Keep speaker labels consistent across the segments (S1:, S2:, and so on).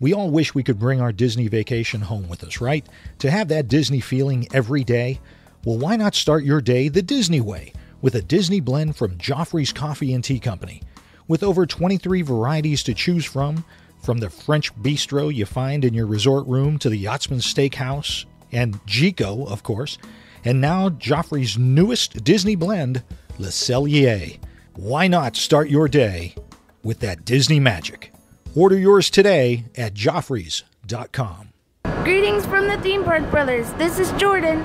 S1: We all wish we could bring our Disney vacation home with us, right? To have that Disney feeling every day? Well, why not start your day the Disney way with a Disney blend from Joffrey's Coffee and Tea Company? With over 23 varieties to choose from the French bistro you find in your resort room to the Yachtsman Steakhouse and Gico, of course, and now Joffrey's newest Disney blend, Le Cellier. Why not start your day with that Disney magic? Order yours today at Joffreys.com.
S2: Greetings from the Theme Park Brothers. This is Jordan.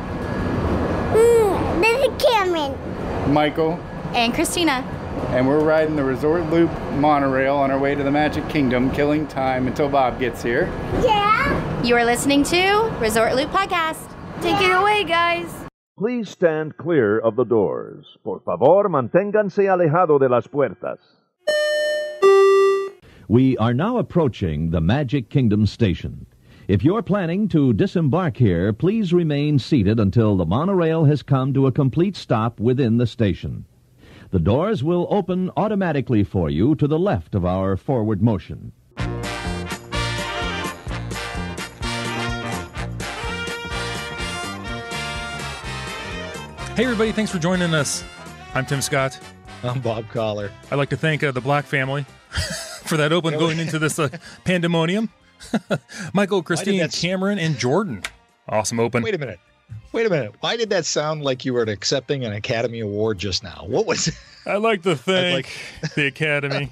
S3: This is Cameron.
S4: Michael.
S5: And Christina.
S4: And we're riding the Resort Loop monorail on our way to the Magic Kingdom, killing time until Bob gets here.
S3: Yeah.
S5: You are listening to Resort Loop Podcast.
S2: Take it away, guys.
S6: Please stand clear of the doors. Por favor, manténganse alejado de las puertas.
S7: We are now approaching the Magic Kingdom station. If you're planning to disembark here, please remain seated until the monorail has come to a complete stop within the station. The doors will open automatically for you to the left of our forward motion.
S8: Hey everybody, thanks for joining us. I'm Tim Scott.
S1: I'm Bob Collar.
S8: I'd like to thank the Black family for that open going into this pandemonium. Michael, Christine, Cameron, and Jordan. Awesome open.
S1: Wait a minute. Why did that sound like you were accepting an Academy Award just now? What was it?
S8: I'd like to thank the Academy.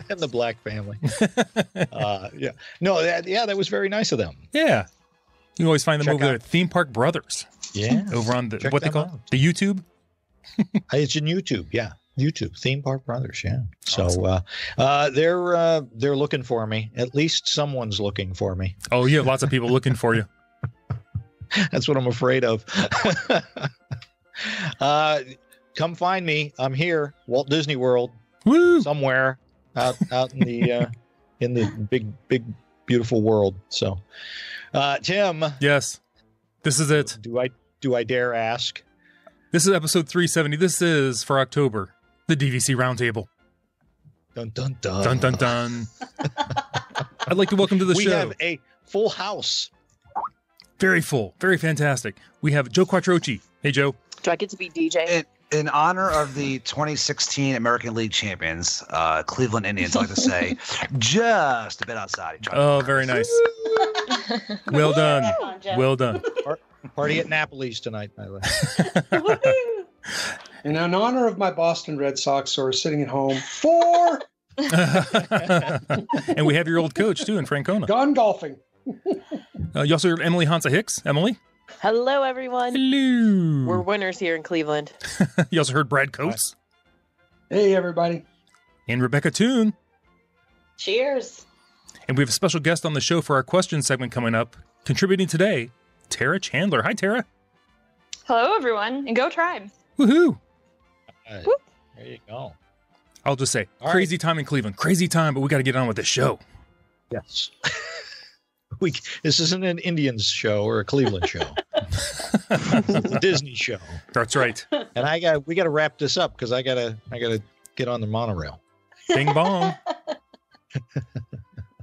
S1: And the Black family. Yeah. No, that was very nice of them.
S8: Yeah. You can always find them over there at Theme Park Brothers.
S1: Yeah.
S8: Over on the, what they call it? The YouTube?
S1: It's in YouTube, yeah. YouTube, Theme Park Brothers, yeah. So they're looking for me. At least someone's looking for me.
S8: Oh, you have lots of people looking for you.
S1: That's what I'm afraid of. Come find me. I'm here, Walt Disney World.
S8: Woo!
S1: Somewhere out in the big beautiful world. So, Tim.
S8: Yes, this is it.
S1: Do I dare ask?
S8: This is episode 370. This is for October. The DVC Roundtable.
S1: Dun dun dun.
S8: Dun dun dun. I'd like to welcome to the show.
S1: We have a full house.
S8: Very full. Very fantastic. We have Joe Quattrochi. Hey, Joe.
S9: Do I get to be DJ?
S10: In honor of the 2016 American League champions, Cleveland Indians, I like to say, just a bit outside.
S8: Oh, very nice. Well done. Well done.
S1: Party at Napoli's tonight, by the way.
S11: And in honor of my Boston Red Sox, who are sitting at home, 4.
S8: And we have your old coach, too, in Francona.
S11: Gone golfing.
S8: You also heard Emily Hansa Hicks. Emily?
S9: Hello, everyone.
S8: Hello.
S9: We're winners here in Cleveland.
S8: You also heard Brad Coates.
S11: Hey, everybody.
S8: And Rebecca Toon.
S12: Cheers.
S8: And we have a special guest on the show for our question segment coming up. Contributing today, Tara Chandler. Hi, Tara.
S12: Hello, everyone. And go Tribe.
S8: Woohoo.
S1: There you go.
S8: I'll just say,
S1: All
S8: crazy
S1: right.
S8: time in Cleveland. Crazy time, but we got to get on with this show.
S1: Yes. This isn't an Indians show or a Cleveland show. It's a Disney show.
S8: That's right.
S1: And we got to wrap this up because I gotta get on the monorail.
S8: Bing bong.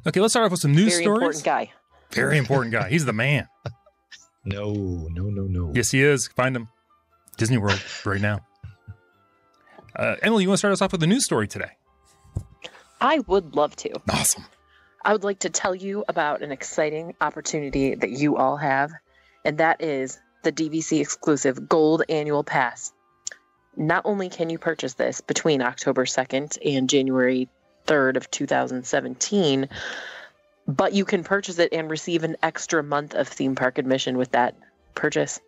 S8: Okay, let's start off with some news
S9: Very
S8: stories.
S9: important guy.
S8: Very important guy. He's the man.
S1: No.
S8: Yes, he is. Find him. Disney World right now. Emily, you want to start us off with a news story today?
S9: I would love to.
S8: Awesome.
S9: I would like to tell you about an exciting opportunity that you all have, and that is the DVC exclusive Gold Annual Pass. Not only can you purchase this between October 2nd and January 3rd of 2017, but you can purchase it and receive an extra month of theme park admission with that purchase.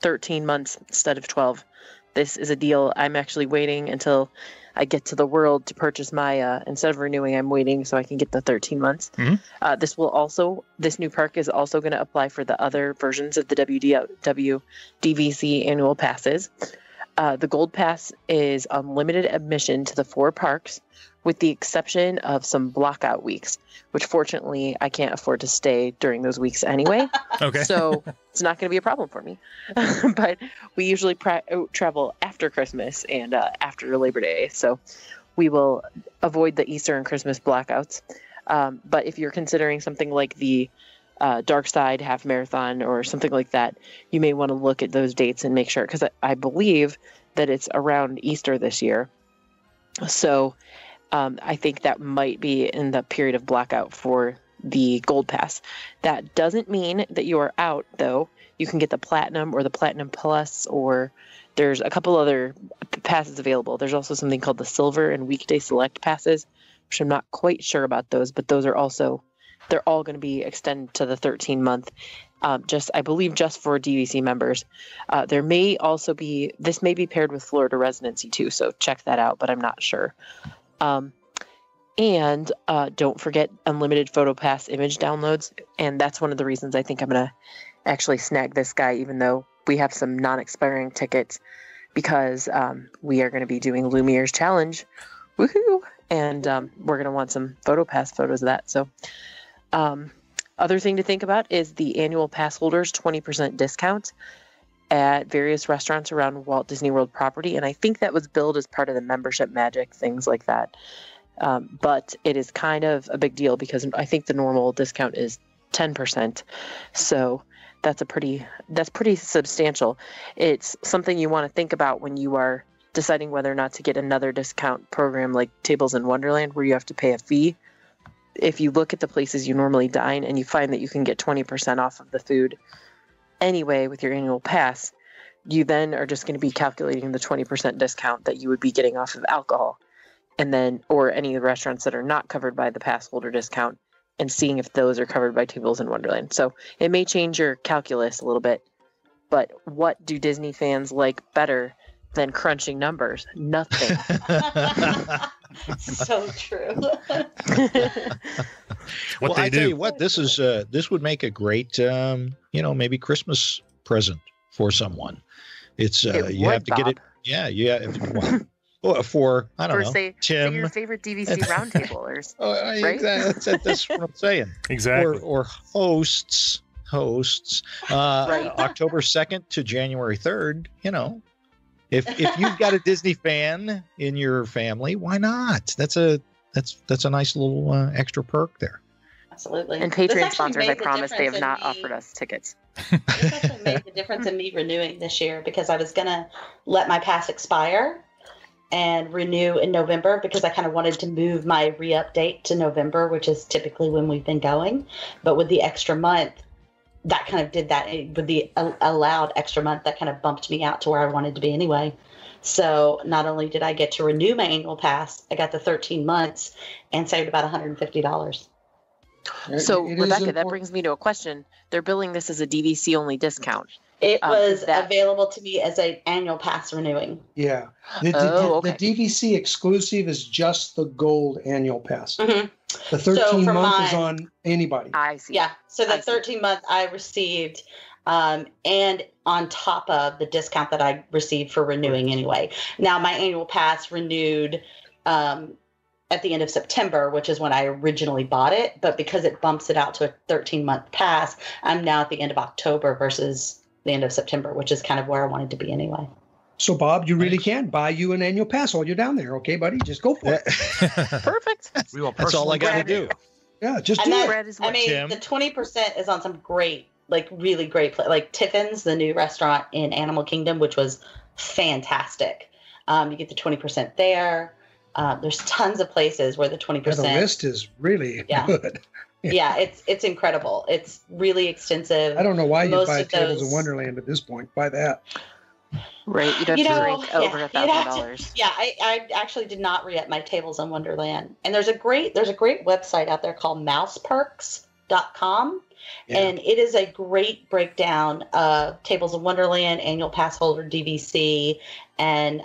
S9: 13 months instead of 12. This is a deal. I'm actually waiting until I get to the world to purchase my, instead of renewing, I'm waiting so I can get the 13 months.
S8: Mm-hmm.
S9: This new perk is also going to apply for the other versions of the DVC annual passes. The Gold Pass is unlimited admission to the 4 parks, with the exception of some blockout weeks, which fortunately I can't afford to stay during those weeks anyway.
S8: Okay.
S9: So it's not going to be a problem for me. But we usually travel after Christmas and after Labor Day. So we will avoid the Easter and Christmas blackouts. But if you're considering something like the Dark Side Half Marathon or something like that, you may want to look at those dates and make sure, because I believe that it's around Easter this year. So I think that might be in the period of blackout for the Gold Pass. That doesn't mean that you are out, though. You can get the Platinum or the Platinum Plus, or there's a couple other passes available. There's also something called the Silver and Weekday Select passes, which I'm not quite sure about those, but those are also, they're all going to be extended to the 13-month, I believe just for DVC members. There may also be, this may be paired with Florida residency too, so check that out, but I'm not sure. And don't forget unlimited PhotoPass image downloads. And that's one of the reasons I think I'm going to actually snag this guy, even though we have some non-expiring tickets, because we are going to be doing Lumiere's Challenge. Woohoo! And we're going to want some PhotoPass photos of that. So other thing to think about is the annual pass holders 20% discount at various restaurants around Walt Disney World property. And I think that was billed as part of the membership magic, things like that. But it is kind of a big deal because I think the normal discount is 10%. So that's pretty substantial. It's something you want to think about when you are deciding whether or not to get another discount program like Tables in Wonderland, where you have to pay a fee. If you look at the places you normally dine and you find that you can get 20% off of the food anyway with your annual pass, you then are just going to be calculating the 20% discount that you would be getting off of alcohol, and then, or any of the restaurants that are not covered by the pass holder discount, and seeing if those are covered by Tables in Wonderland. So it may change your calculus a little bit, but what do Disney fans like better than crunching numbers? Nothing.
S3: So true.
S1: Well, I tell you what, this would make a great, maybe Christmas present for someone. It's you have to get it. Yeah, for I don't know,
S9: say your favorite DVC Roundtablers.
S1: Right? That's what I'm saying.
S8: Exactly.
S1: Or hosts. Right. October 2nd to January 3rd. If you've got a Disney fan in your family, why not? That's a nice little extra perk there.
S3: Absolutely.
S9: And Patreon sponsors, I promise, they have not offered us tickets.
S3: This actually made the difference in me renewing this year, because I was going to let my pass expire and renew in November, because I kind of wanted to move my re-update to November, which is typically when we've been going. But with the extra month, that kind of did that. With the allowed extra month, that kind of bumped me out to where I wanted to be anyway. So not only did I get to renew my annual pass, I got the 13 months and saved about $150.
S9: So, Rebecca, that brings me to a question. They're billing this as a DVC only discount.
S3: It was available to me as an annual pass renewing.
S11: Yeah. The DVC exclusive is just the gold annual pass.
S3: Mm-hmm.
S11: The 13-month is on anybody.
S9: I see.
S3: Yeah. So the 13-month I received, and on top of the discount that I received for renewing anyway. Now, my annual pass renewed at the end of September, which is when I originally bought it. But because it bumps it out to a 13-month pass, I'm now at the end of October versus the end of September, which is kind of where I wanted to be anyway.
S11: So, Bob, you really can buy you an annual pass while you're down there. Okay, buddy? Just go for it.
S9: Perfect.
S1: That's all I got to do.
S11: Yeah, just do it.
S3: The 20% is on some great, really great, like Tiffin's, the new restaurant in Animal Kingdom, which was fantastic. You get the 20% there. There's tons of places where the 20%.
S11: Yeah, the list is really good.
S3: Yeah, it's incredible. It's really extensive.
S11: I don't know why you buy Tables in Wonderland at this point. Buy that.
S9: Right, you'd have to drink over $1,000.
S3: Yeah, I actually did not re-up my Tables in Wonderland. And there's a great website out there called mouseperks.com. Yeah. And it is a great breakdown of Tables in Wonderland, annual pass holder DVC, and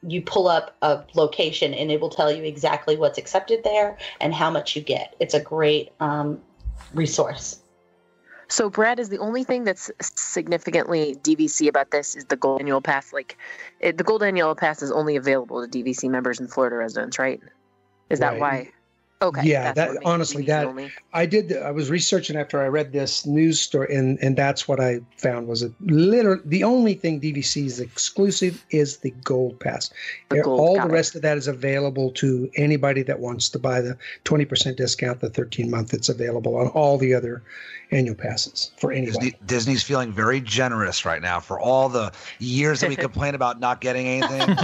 S3: you pull up a location and it will tell you exactly what's accepted there and how much you get. It's a great resource.
S9: So, Brad, is the only thing that's significantly DVC about this is the Gold Annual Pass? The Gold Annual Pass is only available to DVC members and Florida residents, right? Is that why? Okay.
S11: Yeah, that honestly, that I was researching after I read this news story, and that's what I found was literally the only thing DVC is exclusive is the Gold Pass. All the rest of that is available to anybody that wants to buy the 20% discount, the 13-month. It's available on all the other annual passes for anybody.
S10: Disney's feeling very generous right now for all the years that we complain about not getting anything.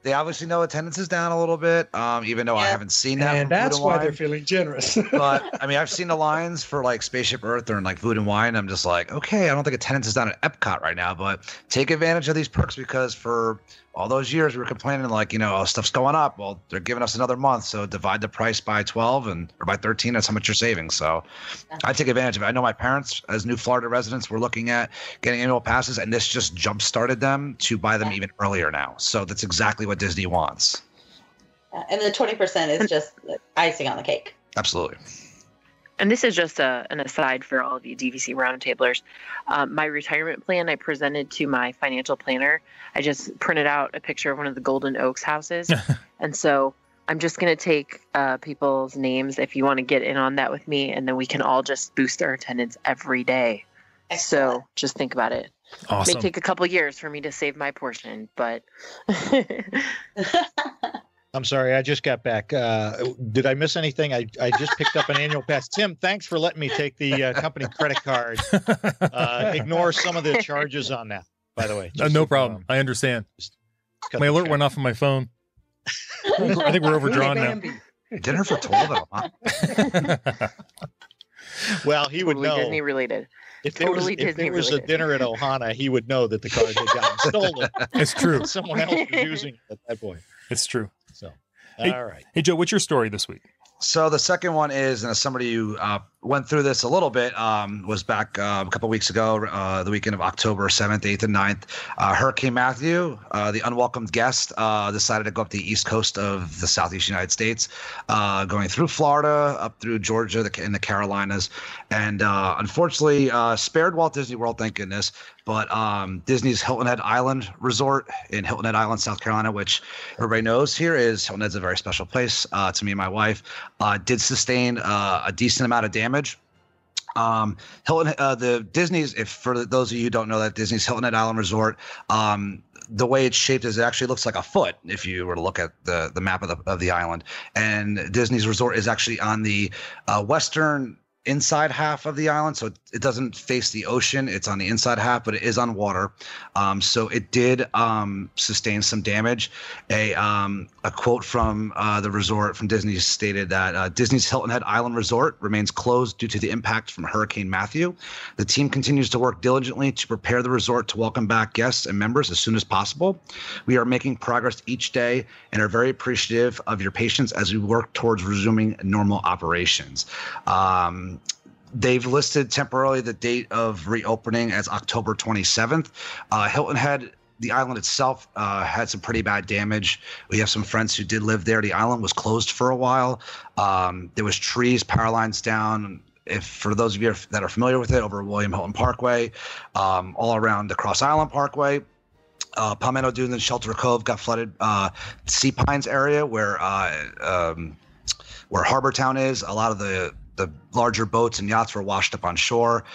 S10: They obviously know attendance is down a little bit, even though I haven't seen that.
S11: And that's why they're feeling generous.
S10: But I mean, I've seen the lines for like Spaceship Earth or like Food and Wine. I'm just like, okay, I don't think attendance is down at Epcot right now, but take advantage of these perks because for all those years we were complaining like, stuff's going up. Well, they're giving us another month, so divide the price by 12 or by 13. That's how much you're saving. So I take advantage of it. I know my parents, as new Florida residents, were looking at getting annual passes, and this just jump started them to buy them even earlier now. So that's exactly what Disney wants.
S3: And the 20% is just icing on the cake.
S10: Absolutely.
S9: And this is just an aside for all of you DVC Roundtablers. My retirement plan I presented to my financial planner. I just printed out a picture of one of the Golden Oaks houses. And so I'm just going to take people's names if you want to get in on that with me. And then we can all just boost our attendance every day. Excellent. So just think about it.
S8: Awesome.
S9: It may take a couple years for me to save my portion, but...
S1: I'm sorry, I just got back. Did I miss anything? I just picked up an annual pass. Tim, thanks for letting me take the company credit card. Ignore some of the charges on that, by the way.
S8: No problem. I understand. My alert went off on my phone. I think we're overdrawn now.
S10: Dinner for 12 huh?
S1: Well, he would know.
S9: Disney related.
S1: If there was a dinner at Ohana, he would know that the card had gotten stolen.
S8: It's true.
S1: Someone else was using it at that point.
S8: It's true.
S1: So,
S8: all right. Hey, Joe, what's your story this week?
S10: So the second one is, and as somebody who went through this a little bit, was back a couple weeks ago, the weekend of October 7th, 8th, and 9th. Hurricane Matthew, the unwelcomed guest, decided to go up the east coast of the southeast United States, going through Florida, up through Georgia, in the Carolinas, and unfortunately spared Walt Disney World, thank goodness. But Disney's Hilton Head Island Resort in Hilton Head Island, South Carolina, which everybody knows here is Hilton Head's a very special place to me and my wife, did sustain a decent amount of damage. Hilton, the Disney's, if for those of you who don't know that, Disney's Hilton Head Island Resort, the way it's shaped is it actually looks like a foot if you were to look at the map of the island. And Disney's resort is actually on the western inside half of the island, so it doesn't face the ocean. It's on the inside half, but it is on water. So it did sustain some damage. A quote from the resort from Disney stated that Disney's Hilton Head Island Resort remains closed due to the impact from Hurricane Matthew. The team continues to work diligently to prepare the resort to welcome back guests and members as soon as possible. We are making progress each day and are very appreciative of your patience as we work towards resuming normal operations. They've listed temporarily the date of reopening as October 27th. Hilton Head, the island itself, had some pretty bad damage. We have some friends who did live there. The island was closed for a while. There was trees, power lines down. For those of you that are familiar with it, over William Hilton Parkway, all around the Cross Island Parkway. Palmetto Dunes and Shelter Cove got flooded. Sea Pines area where Harbor Town is, a lot of the larger boats and yachts were washed up on shore.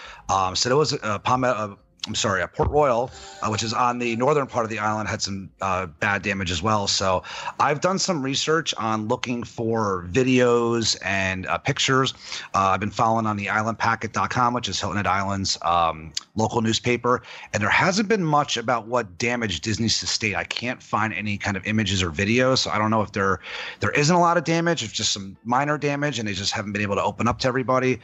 S10: So there was Port Royal, which is on the northern part of the island, had some bad damage as well. So I've done some research on looking for videos and pictures. I've been following on the islandpacket.com, which is Hilton Head Island's local newspaper, and there hasn't been much about what damage Disney sustained. I can't find any kind of images or videos, so I don't know if there isn't a lot of damage, if just some minor damage, and they just haven't been able to open up to everybody.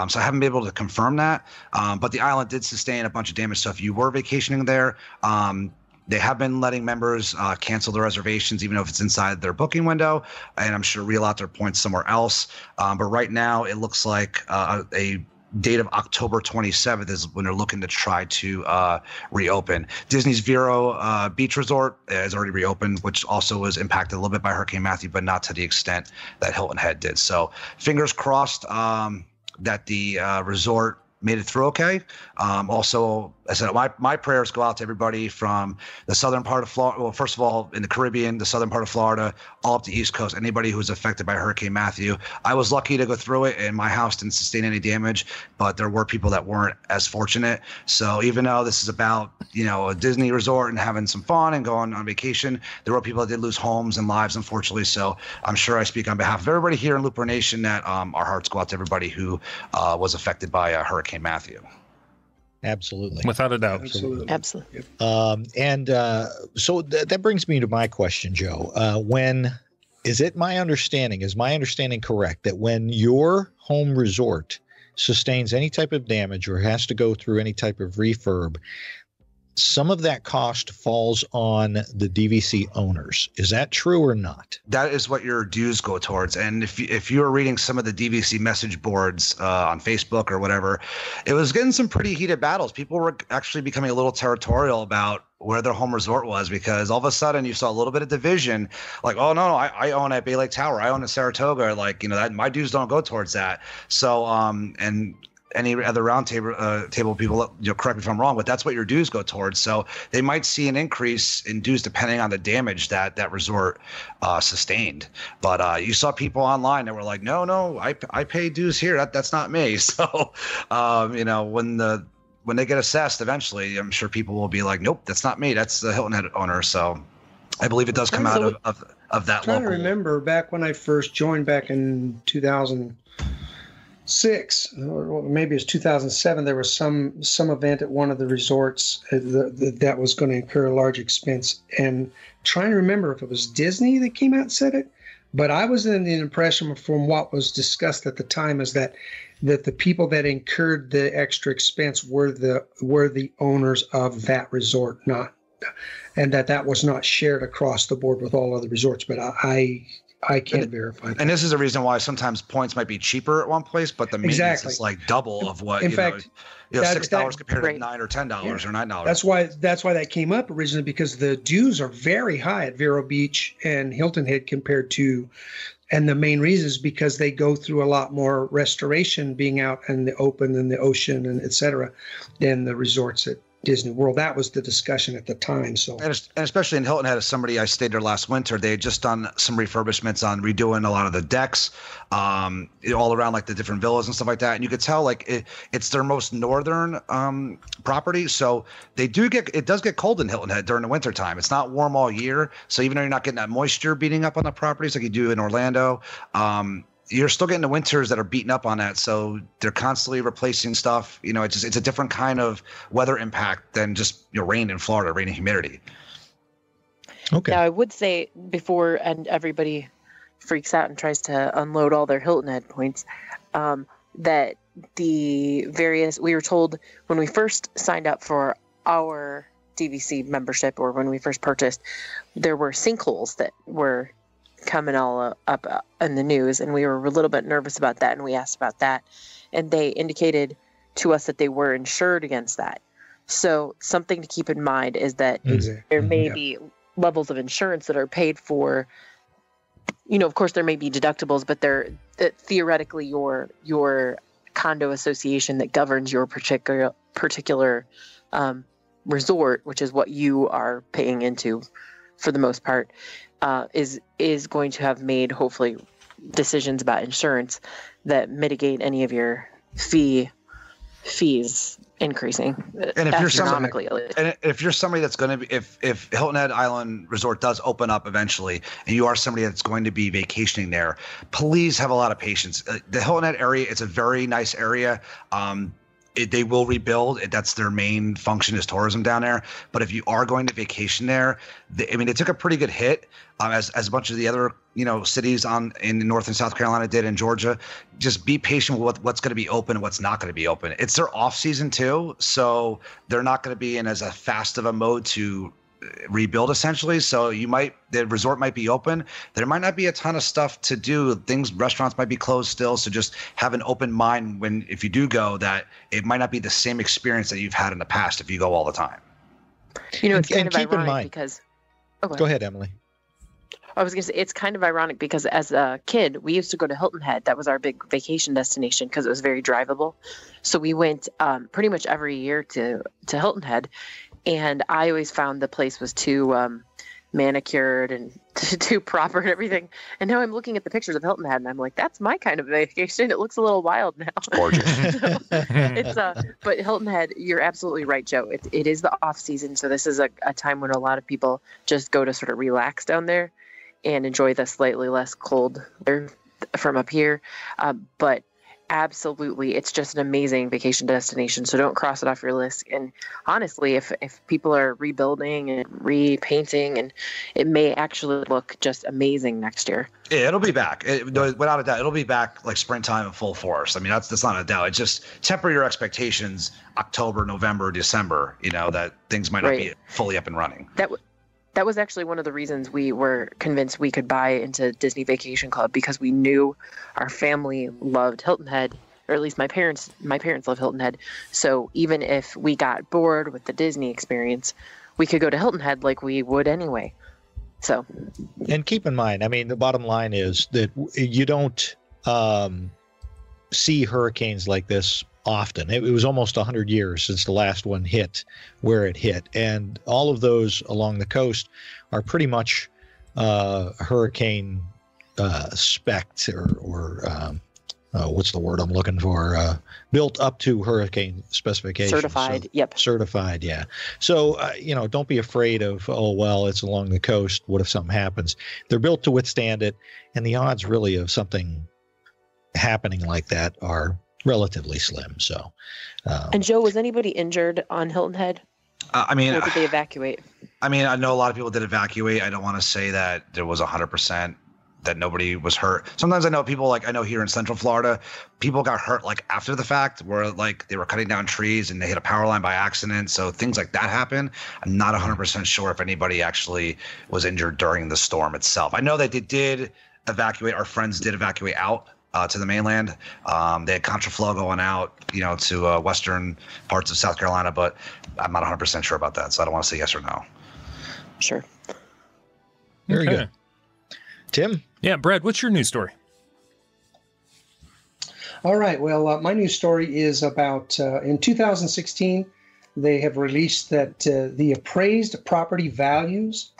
S10: So I haven't been able to confirm that. But the island did sustain a bunch of damage. So if you were vacationing there, they have been letting members cancel their reservations, even if it's inside their booking window, and I'm sure reallot their points somewhere else. But right now, it looks like a date of October 27th is when they're looking to try to reopen. Disney's Vero Beach Resort has already reopened, which also was impacted a little bit by Hurricane Matthew, but not to the extent that Hilton Head did. So fingers crossed that the resort made it through okay. Also, I said my prayers go out to everybody from the southern part of Florida. Well, first of all, in the Caribbean, the southern part of Florida, all up the East Coast, anybody who was affected by Hurricane Matthew. I was lucky to go through it, and my house didn't sustain any damage, but there were people that weren't as fortunate. So even though this is about, a Disney resort and having some fun and going on vacation, there were people that did lose homes and lives, unfortunately. So I'm sure I speak on behalf of everybody here in Looper Nation that our hearts go out to everybody who was affected by Hurricane Matthew.
S1: Absolutely.
S8: Without a doubt.
S9: Absolutely.
S1: So that brings me to my question, Joe. Is my understanding correct that when your home resort sustains any type of damage or has to go through any type of refurb, some of that cost falls on the DVC owners? Is that true or not?
S10: That is what your dues go towards. And if you were reading some of the DVC message boards on Facebook or whatever, it was getting some pretty heated battles. People were actually becoming a little territorial about where their home resort was, because all of a sudden you saw a little bit of division, like, oh no, I own at Bay Lake Tower, I own at Saratoga, that my dues don't go towards that. So and any other roundtable table people, correct me if I'm wrong, but that's what your dues go towards. So they might see an increase in dues depending on the damage that resort sustained. But you saw people online that were like, no, I pay dues here. That's not me. So when they get assessed eventually, I'm sure people will be like, nope, that's not me. That's the Hilton Head owner. So I believe it does come out of that level.
S11: I'm trying to remember back when I first joined back in 2006, or maybe it was 2007, there was some event at one of the resorts that was going to incur a large expense. And trying to remember if it was Disney that came out and said it, but I was in the impression from what was discussed at the time is that the people that incurred the extra expense were the owners of that resort, and that was not shared across the board with all other resorts. But I can't verify that.
S10: And this is the reason why sometimes points might be cheaper at one place, but the maintenance is like double of what, $6 compared to $9 or $10 or $9.
S11: That's why that came up originally, because the dues are very high at Vero Beach and Hilton Head compared to, and the main reason is because they go through a lot more restoration being out in the open and the ocean and et cetera than the resorts at Disney World. That was the discussion at the time. So, and
S10: especially in Hilton Head, as somebody, I stayed there last winter, they had just done some refurbishments on redoing a lot of the decks, all around like the different villas and stuff like that. And you could tell it's their most northern property. So it does get cold in Hilton Head during the winter time. It's not warm all year. So even though you're not getting that moisture beating up on the properties like you do in Orlando, you're still getting the winters that are beating up on that. So they're constantly replacing stuff. It's a different kind of weather impact than just rain in Florida, rain and humidity.
S1: Okay.
S9: Now I would say before, and everybody freaks out and tries to unload all their Hilton Head points, that we were told when we first signed up for our DVC membership, or when we first purchased, there were sinkholes that were coming all up in the news, and we were a little bit nervous about that, and we asked about that, and they indicated to us that they were insured against that. So something to keep in mind is that there may be levels of insurance that are paid for. Of course there may be deductibles, but they're theoretically your condo association that governs your particular resort, which is what you are paying into for the most part, is going to have made, hopefully, decisions about insurance that mitigate any of your fees increasing astronomically.
S10: If you're somebody that's going to be, if Hilton Head Island Resort does open up eventually, and you are somebody that's going to be vacationing there, please have a lot of patience. The Hilton Head area, it's a very nice area. They will rebuild. That's their main function, is tourism down there. But if you are going to vacation there, they took a pretty good hit, as a bunch of the other cities in North and South Carolina did, in Georgia. Just be patient with what's going to be open and what's not going to be open. It's their off season too, so they're not going to be in as a fast of a mode to rebuild, essentially. So the resort might be open. There might not be a ton of stuff to do. Restaurants might be closed still. So just have an open mind if you do go, that it might not be the same experience that you've had in the past if you go all the time.
S9: It's kind of ironic because.
S1: Go ahead, Emily.
S9: I was going to say, it's kind of ironic because as a kid, we used to go to Hilton Head. That was our big vacation destination because it was very drivable. So we went pretty much every year to Hilton Head. And I always found the place was too manicured and too proper and everything. And now I'm looking at the pictures of Hilton Head and I'm like, that's my kind of vacation. It looks a little wild now.
S10: Gorgeous.
S9: But Hilton Head, you're absolutely right, Joe. It is the off season. So this is a time when a lot of people just go to sort of relax down there and enjoy the slightly less cold air from up here. But absolutely, it's just an amazing vacation destination. So don't cross it off your list. And honestly, if people are rebuilding and repainting, and it may actually look just amazing next year.
S10: Yeah, it'll be back. Without a doubt, it'll be back like springtime in full force. I mean, that's not a doubt. It's just temper your expectations. October, November, December. That things might not be fully up and running.
S9: That was actually one of the reasons we were convinced we could buy into Disney Vacation Club, because we knew our family loved Hilton Head, or at least my parents love Hilton Head. So even if we got bored with the Disney experience, we could go to Hilton Head like we would anyway. So,
S1: and keep in mind, I mean, the bottom line is that you don't see hurricanes like this often. It was almost 100 years since the last one hit where it hit. And all of those along the coast are pretty much hurricane spec'd or what's the word I'm looking for? Built up to hurricane specifications.
S9: Certified. Yep.
S1: Certified. Yeah. So, don't be afraid of, it's along the coast. What if something happens? They're built to withstand it. And the odds really of something happening like that are relatively slim. So,
S9: and Joe, was anybody injured on Hilton Head?
S10: Or did
S9: they evacuate?
S10: I mean, I know a lot of people did evacuate. I don't want to say that there was 100% that nobody was hurt. Sometimes I know people, I know here in Central Florida, people got hurt after the fact, where they were cutting down trees and they hit a power line by accident. So things like that happen. I'm not 100% sure if anybody actually was injured during the storm itself. I know that they did evacuate. Our friends did evacuate out to the mainland. They had contraflow going out, to western parts of South Carolina, but I'm not 100% sure about that, so I don't want to say yes or no.
S9: Sure.
S1: Very good. Tim?
S8: Yeah, Brad, what's your news story?
S11: All right. Well, my news story is about in 2016, they have released that the appraised property values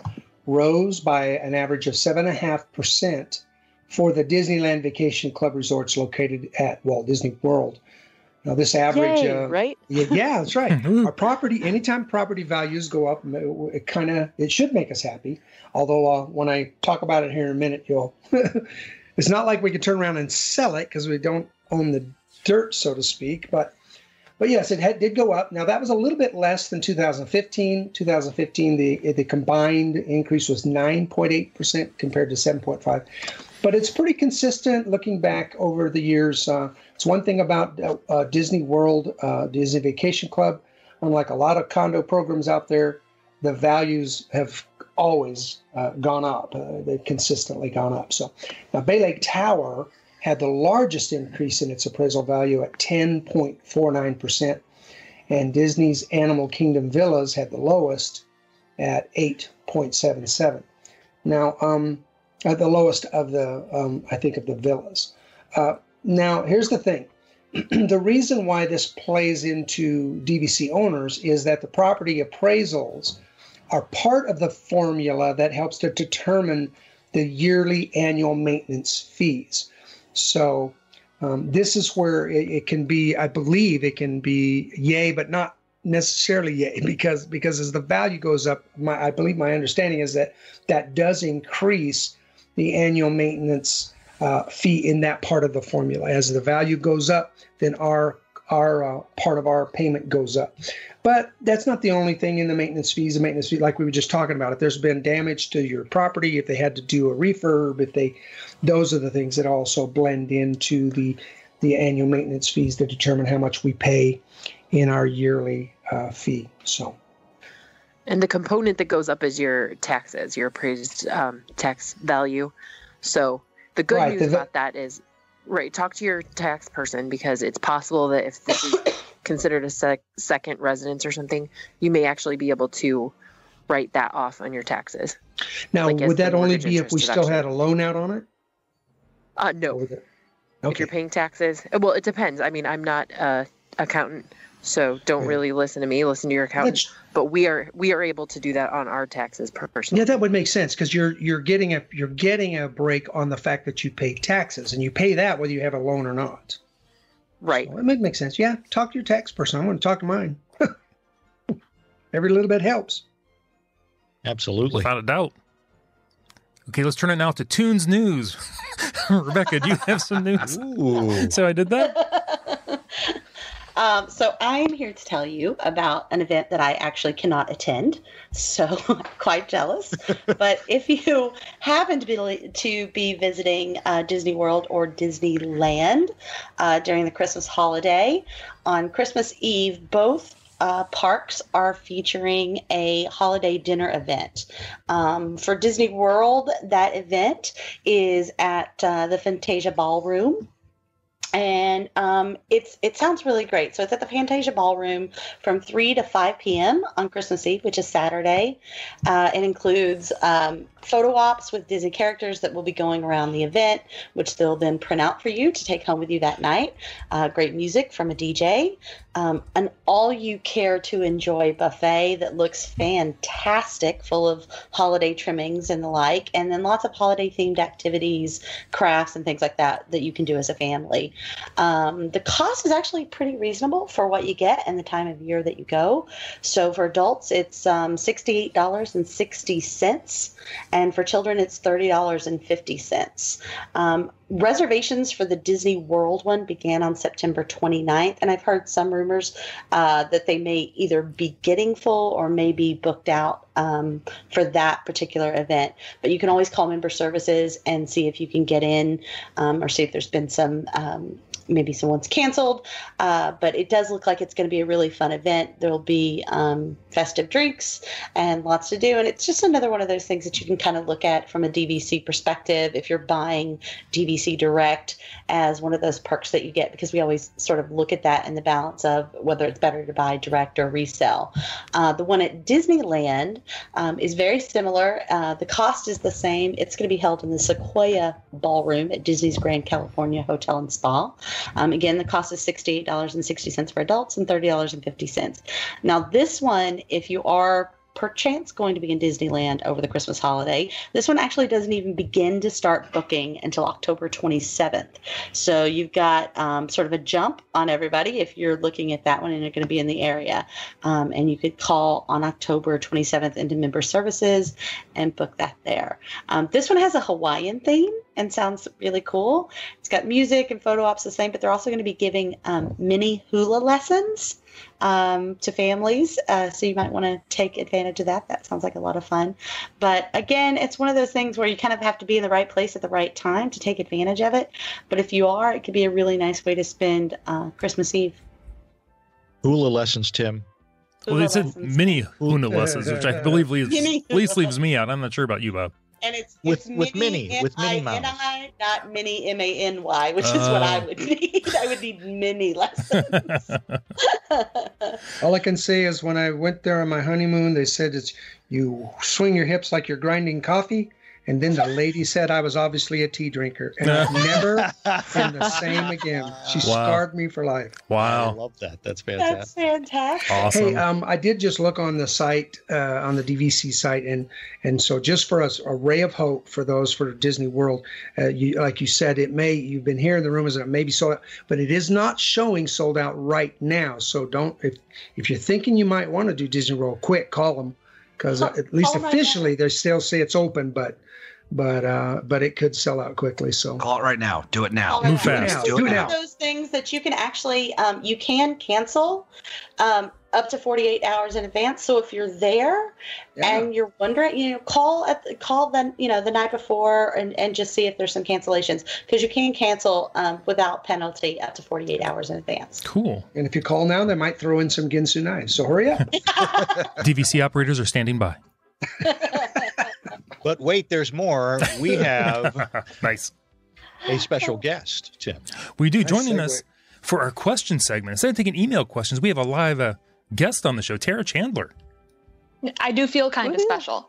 S11: rose by an average of 7.5% for the Disneyland Vacation Club resorts located at Walt Disney World. Now, this average,
S9: Yay, right?
S11: Yeah, that's right. Our property, anytime property values go up, it should make us happy. Although when I talk about it here in a minute, it's not like we can turn around and sell it because we don't own the dirt, so to speak. But yes, it did go up. Now, that was a little bit less than 2015. 2015, the combined increase was 9.8% compared to 7.5%. But it's pretty consistent looking back over the years. It's one thing about Disney World, Disney Vacation Club. Unlike a lot of condo programs out there, the values have always gone up. They've consistently gone up. So now Bay Lake Tower had the largest increase in its appraisal value at 10.49%. And Disney's Animal Kingdom Villas had the lowest at 8.77%. Now, the lowest of the, I think, of the villas. Now, here's the thing. The reason why this plays into DVC owners is that the property appraisals are part of the formula that helps to determine the yearly annual maintenance fees. So this is where it can be, I believe it can be yay, but not necessarily yay, because as the value goes up, I believe my understanding is that does increase the annual maintenance fee in that part of the formula. As the value goes up, then our part of our payment goes up. But that's not the only thing in the maintenance fees. The maintenance fee, like we were just talking about, if there's been damage to your property, if they had to do a refurb, those are the things that also blend into the annual maintenance fees that determine how much we pay in our yearly fee. So.
S9: And the component that goes up is your taxes, your appraised tax value. So the good news about that is, talk to your tax person, because it's possible that if this is considered a second residence or something, you may actually be able to write that off on your taxes.
S11: Now,
S9: like,
S11: would that only be if we
S9: interest
S11: still
S9: deduction.
S11: had a loan out on it?
S9: No.
S11: Okay.
S9: If you're paying taxes, well, it depends. I mean, I'm not an accountant, so don't really listen to me. Listen to your accountant. But we are able to do that on our taxes personally.
S11: Yeah, that would make sense because you're getting a break on the fact that you pay taxes, and you pay that whether you have a loan or not.
S9: Right.
S11: So it would make sense. Yeah, talk to your tax person. I'm going to talk to mine. Every little bit helps.
S1: Absolutely.
S8: Without a doubt. Okay, let's turn it now to Tunes News. Rebecca, do you have some news?
S1: Ooh.
S8: So I did that?
S3: So I'm here to tell you about an event that I actually cannot attend. So I'm quite jealous. But if you happen to be visiting Disney World or Disneyland during the Christmas holiday, on Christmas Eve, both parks are featuring a holiday dinner event. For Disney World, that event is at the Fantasia Ballroom. And it sounds really great. So it's at the Fantasia Ballroom from 3 to 5 p.m. on Christmas Eve, which is Saturday. It includes photo ops with Disney characters that will be going around the event, which they'll then print out for you to take home with you that night. Great music from a DJ. An all-you-care-to-enjoy buffet that looks fantastic, full of holiday trimmings and the like, and then lots of holiday-themed activities, crafts, and things like that you can do as a family. The cost is actually pretty reasonable for what you get and the time of year that you go. So for adults, it's $68.60, and for children, it's $30.50. Reservations for the Disney World one began on September 29th, and I've heard some rumors that they may either be getting full or may be booked out for that particular event. But you can always call member services and see if you can get in or see if there's been some maybe someone's canceled, but it does look like it's going to be a really fun event. There'll be festive drinks and lots to do, and it's just another one of those things that you can kind of look at from a DVC perspective if you're buying DVC Direct as one of those perks that you get, because we always sort of look at that in the balance of whether it's better to buy direct or resell. The one at Disneyland is very similar. The cost is the same. It's going to be held in the Sequoia Ballroom at Disney's Grand California Hotel and Spa. Again, the cost is $68.60 for adults and $30.50. Now, this one, if you are perchance going to be in Disneyland over the Christmas holiday, this one actually doesn't even begin to start booking until October 27th. So you've got sort of a jump on everybody if you're looking at that one and you're going to be in the area. And you could call on October 27th into member services and book that there. This one has a Hawaiian theme and sounds really cool. It's got music and photo ops the same, but they're also going to be giving mini hula lessons to families. So you might want to take advantage of that. That sounds like a lot of fun. But again, it's one of those things where you kind of have to be in the right place at the right time to take advantage of it. But if you are, it could be a really nice way to spend Christmas Eve.
S1: Hula lessons, Tim.
S8: Well, they said mini hula lessons, which I believe leaves me out. I'm not sure about you, Bob.
S3: And it's
S1: with Minnie Mouse,
S3: not Minnie M-A-N-Y, which is what I would need. I would need mini lessons.
S11: All I can say is when I went there on my honeymoon, they said it's you swing your hips like you're grinding coffee. And then the lady said I was obviously a tea drinker. And I've never been the same again. She scarred me for life.
S8: Wow.
S1: I love that. That's fantastic.
S3: That's fantastic.
S8: Awesome.
S11: Hey, I did just look on the site, on the DVC site. And so just for us, a ray of hope for those for Disney World, like you said, you've been hearing the rumors that it may be sold out, but it is not showing sold out right now. So if you're thinking you might want to do Disney World, quick, call them. Because at least officially, they still say it's open, but it could sell out quickly. So
S10: call it right now. Do it now.
S8: Move fast.
S3: Do it now. One of those things that you can actually you can cancel up to 48 hours in advance. So if you're there and you're wondering, call them the night before and just see if there's some cancellations, because you can cancel without penalty up to 48 hours in advance.
S8: Cool.
S11: And if you call now, they might throw in some Ginsu knives. So hurry up.
S8: DVC operators are standing by.
S1: But wait, there's more. We have
S8: nice
S1: a special guest, Tim.
S8: We do. Joining us for our question segment. Instead of taking email questions, we have a live guest on the show, Tara Chandler.
S12: I do feel kind of special.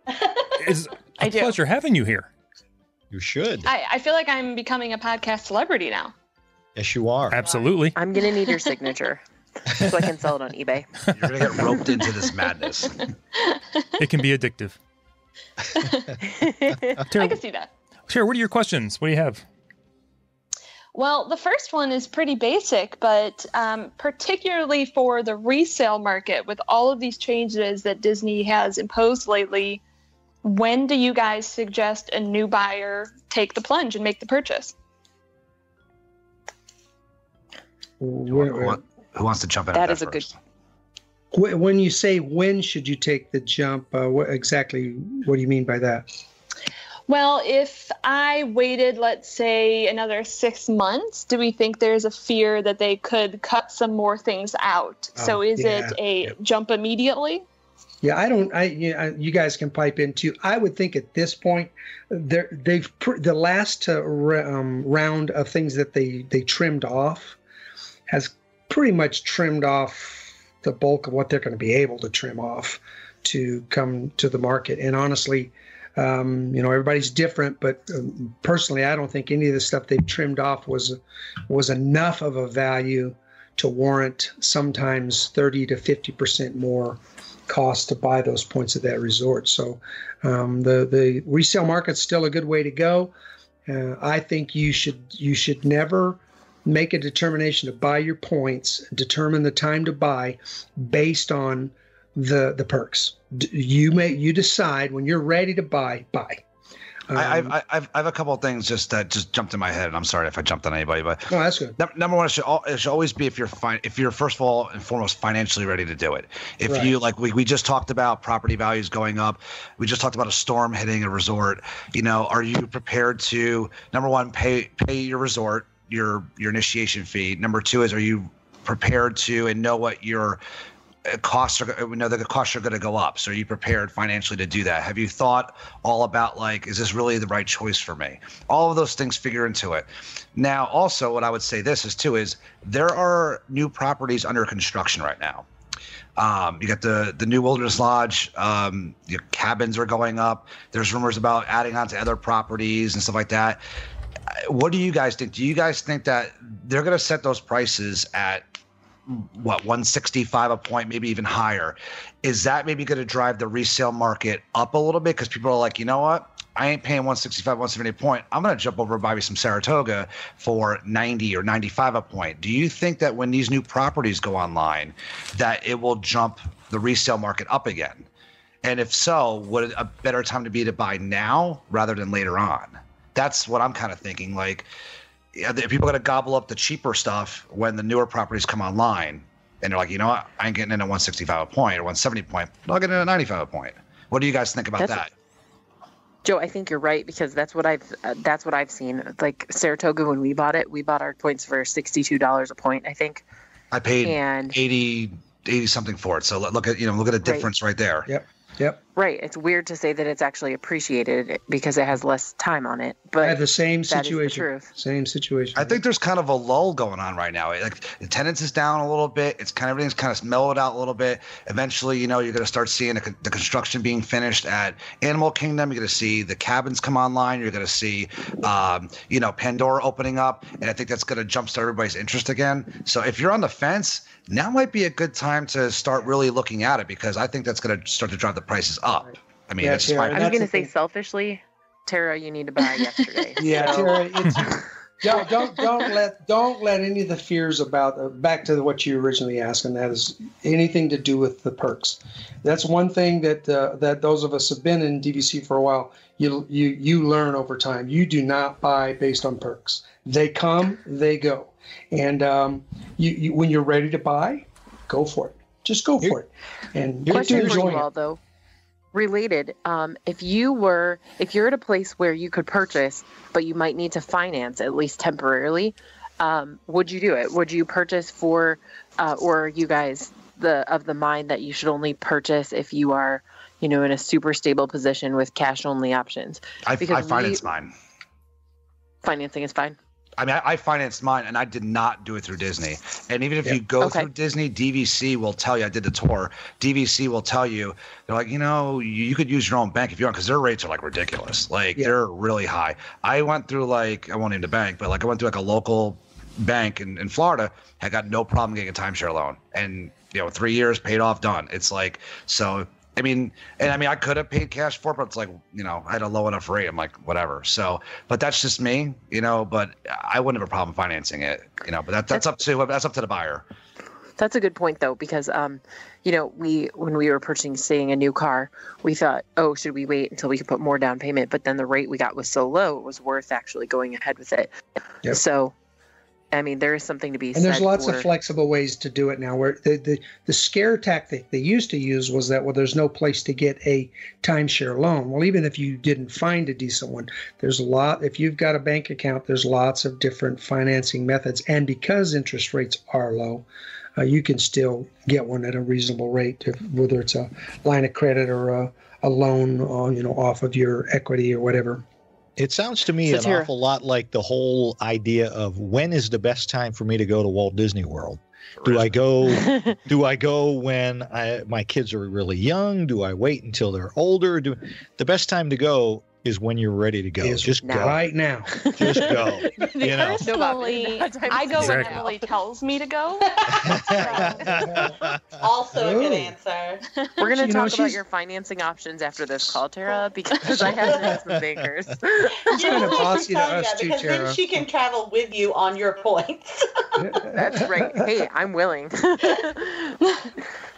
S8: It's a pleasure having you here.
S13: You should.
S12: I feel like I'm becoming a podcast celebrity now.
S13: Yes, you are.
S8: Absolutely.
S9: I'm going to need your signature so I can sell it on eBay.
S10: You're going to get roped into this madness.
S8: It can be addictive.
S12: I can see that.
S8: Tara, what are your questions? What do you have?
S12: Well, the first one is pretty basic, but particularly for the resale market, with all of these changes that Disney has imposed lately, when do you guys suggest a new buyer take the plunge and make the purchase?
S10: Who wants to jump in?
S9: That is a good.
S11: When you say when should you take the jump, what do you mean by that?
S12: Well, if I waited, let's say, another 6 months, do we think there's a fear that they could cut some more things out? So is it a jump immediately?
S11: Yeah, you guys can pipe in too. I would think at this point, the last round of things that they trimmed off has pretty much trimmed off the bulk of what they're going to be able to trim off to come to the market. And honestly, everybody's different, but personally, I don't think any of the stuff they've trimmed off was enough of a value to warrant sometimes 30 to 50% more cost to buy those points at that resort. So the resale market's still a good way to go. I think you should never make a determination to buy your points, determine the time to buy based on the perks. You decide when you're ready to buy.
S10: I have a couple of things that just jumped in my head, and I'm sorry if I jumped on anybody, but
S11: no, that's good.
S10: Number one, it should always be if you're first of all and foremost financially ready to do it. If
S11: right.
S10: you we just talked about property values going up, we just talked about a storm hitting a resort. Are you prepared to, number one, pay your resort your initiation fee? Number two is, are you prepared to and know what your costs are? We know that the costs are going to go up. So are you prepared financially to do that? Have you thought all about, is this really the right choice for me? All of those things figure into it. Now, also, what I would say is there are new properties under construction right now. You got the new Wilderness Lodge. Your cabins are going up. There's rumors about adding on to other properties and stuff like that. What do you guys think? Do you guys think that they're going to set those prices at $165 a point, maybe even higher? Is that maybe going to drive the resale market up a little bit? Because people are like, you know what? I ain't paying $165, $170 a point. I'm going to jump over and buy me some Saratoga for $90 or $95 a point. Do you think that when these new properties go online, that it will jump the resale market up again? And if so, would a better time to be to buy now rather than later on? That's what I'm kind of thinking. Are people going to gobble up the cheaper stuff when the newer properties come online? And they're like, you know what? I ain't getting in at $165 a point or $170 a point. I'll get in at $95 a point. What do you guys think about that?
S9: Joe, I think you're right, because that's what I've seen. Like Saratoga, when we bought our points for $62 a point, I think.
S10: I paid 80 something for it. So look at the difference right there.
S11: Yep.
S9: Right. It's weird to say that it's actually appreciated because it has less time on it. But
S11: I had the same situation.
S9: That is the truth.
S11: Same situation.
S10: I think there's kind of a lull going on right now. Like attendance is down a little bit. Everything's kind of mellowed out a little bit. Eventually, you're going to start seeing the construction being finished at Animal Kingdom. You're going to see the cabins come online. You're going to see, Pandora opening up, and I think that's going to jumpstart everybody's interest again. So if you're on the fence, now might be a good time to start really looking at it, because I think that's going to start to drive the prices up. I mean, it's fine.
S9: I'm going to say selfishly, Tara, you need to buy yesterday.
S11: Yeah, Tara, don't let any of the fears about back to what you originally asked, and that is anything to do with the perks. That's one thing that those of us who have been in DVC for a while, you learn over time. You do not buy based on perks. They come, they go, and you when you're ready to buy, go for it. Just go for it. And
S9: question for you all, though. Related, if you're at a place where you could purchase, but you might need to finance at least temporarily, would you do it? Would you purchase for, or are you guys of the mind that you should only purchase if you are, in a super stable position with cash only options?
S10: I finance mine.
S9: Financing is fine.
S10: I mean, I financed mine, and I did not do it through Disney. And even if you go through Disney, DVC will tell you. I did the tour. DVC will tell you. They're like, you could use your own bank if you want, because their rates are like ridiculous. Like they're really high. I went through I won't name the bank, but I went through a local bank in Florida. I got no problem getting a timeshare loan, and 3 years paid off, done. It's so. I could have paid cash for it, but it's I had a low enough rate. I'm like, whatever. So, but that's just me, but I wouldn't have a problem financing it, but that's up to the buyer.
S9: That's a good point though, because, when we were purchasing a new car, we thought, oh, should we wait until we could put more down payment? But then the rate we got was so low, it was worth actually going ahead with it. Yep. So, there is something to be said.
S11: And there's lots of flexible ways to do it now. Where the scare tactic they used to use was that, there's no place to get a timeshare loan. Well, even if you didn't find a decent one, if you've got a bank account, there's lots of different financing methods. And because interest rates are low, you can still get one at a reasonable rate, whether it's a line of credit or a loan, off of your equity or whatever.
S13: It sounds to me an awful lot like the whole idea of when is the best time for me to go to Walt Disney World. Do I go when my kids are really young? Do I wait until they're older? The best time to go is when you're ready to go. Just go
S11: right now.
S13: Just go.
S12: Personally, I go when Emily tells me to go.
S3: Also a good answer.
S9: We're going to talk about your financing options after this call, Tara, because I have to have some bankers.
S11: She's going to boss you to us too,
S3: because
S11: Tara.
S3: then she can travel with you on your points.
S9: That's right. Hey, I'm willing.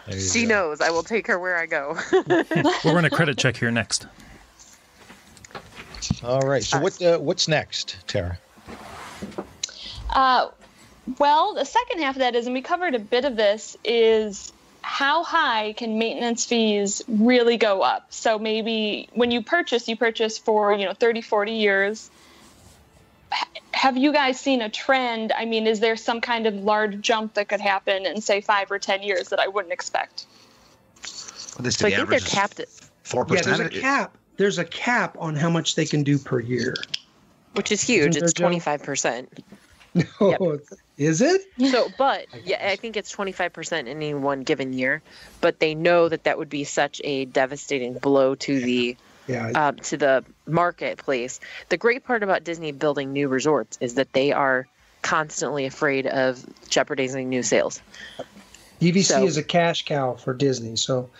S9: She knows I will take her where I go.
S8: We'll run a credit check here next.
S13: All right. So what's next, Tara?
S12: Well, the second half of that is, and we covered a bit of this, is how high can maintenance fees really go up? So maybe when you purchase for 30, 40 years. Have you guys seen a trend? Is there some kind of large jump that could happen in, say, 5 or 10 years that I wouldn't expect?
S10: Well,
S9: so I think they're capped at
S10: 4%.
S11: Yeah, there's a cap. There's a cap on how much they can do per year,
S9: which is huge. It's 25%.
S11: No, yep. Is it?
S9: So, but I think it's 25% in any one given year. But they know that would be such a devastating blow to the marketplace. The great part about Disney building new resorts is that they are constantly afraid of jeopardizing new sales.
S11: DVC is a cash cow for Disney, so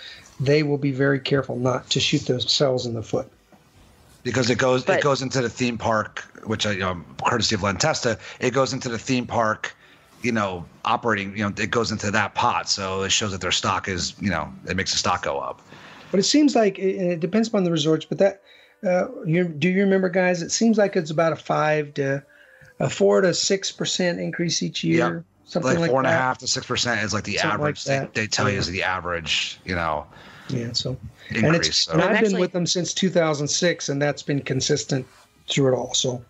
S11: they will be very careful not to shoot themselves in the foot.
S10: Because it goes into the theme park, which courtesy of Lentesta, it goes into the theme park, operating, it goes into that pot. So it shows that their stock is, it makes the stock go up.
S11: But it seems like it depends upon the resorts. But that, do you remember, guys? It seems like it's about a 4 to 6% increase each year.
S10: Yep.
S11: Something like
S10: 4.5 to 6% is like the average. They tell you is the average,
S11: Yeah. So
S10: increase.
S11: And I've been with them since 2006, and that's been consistent through it all. So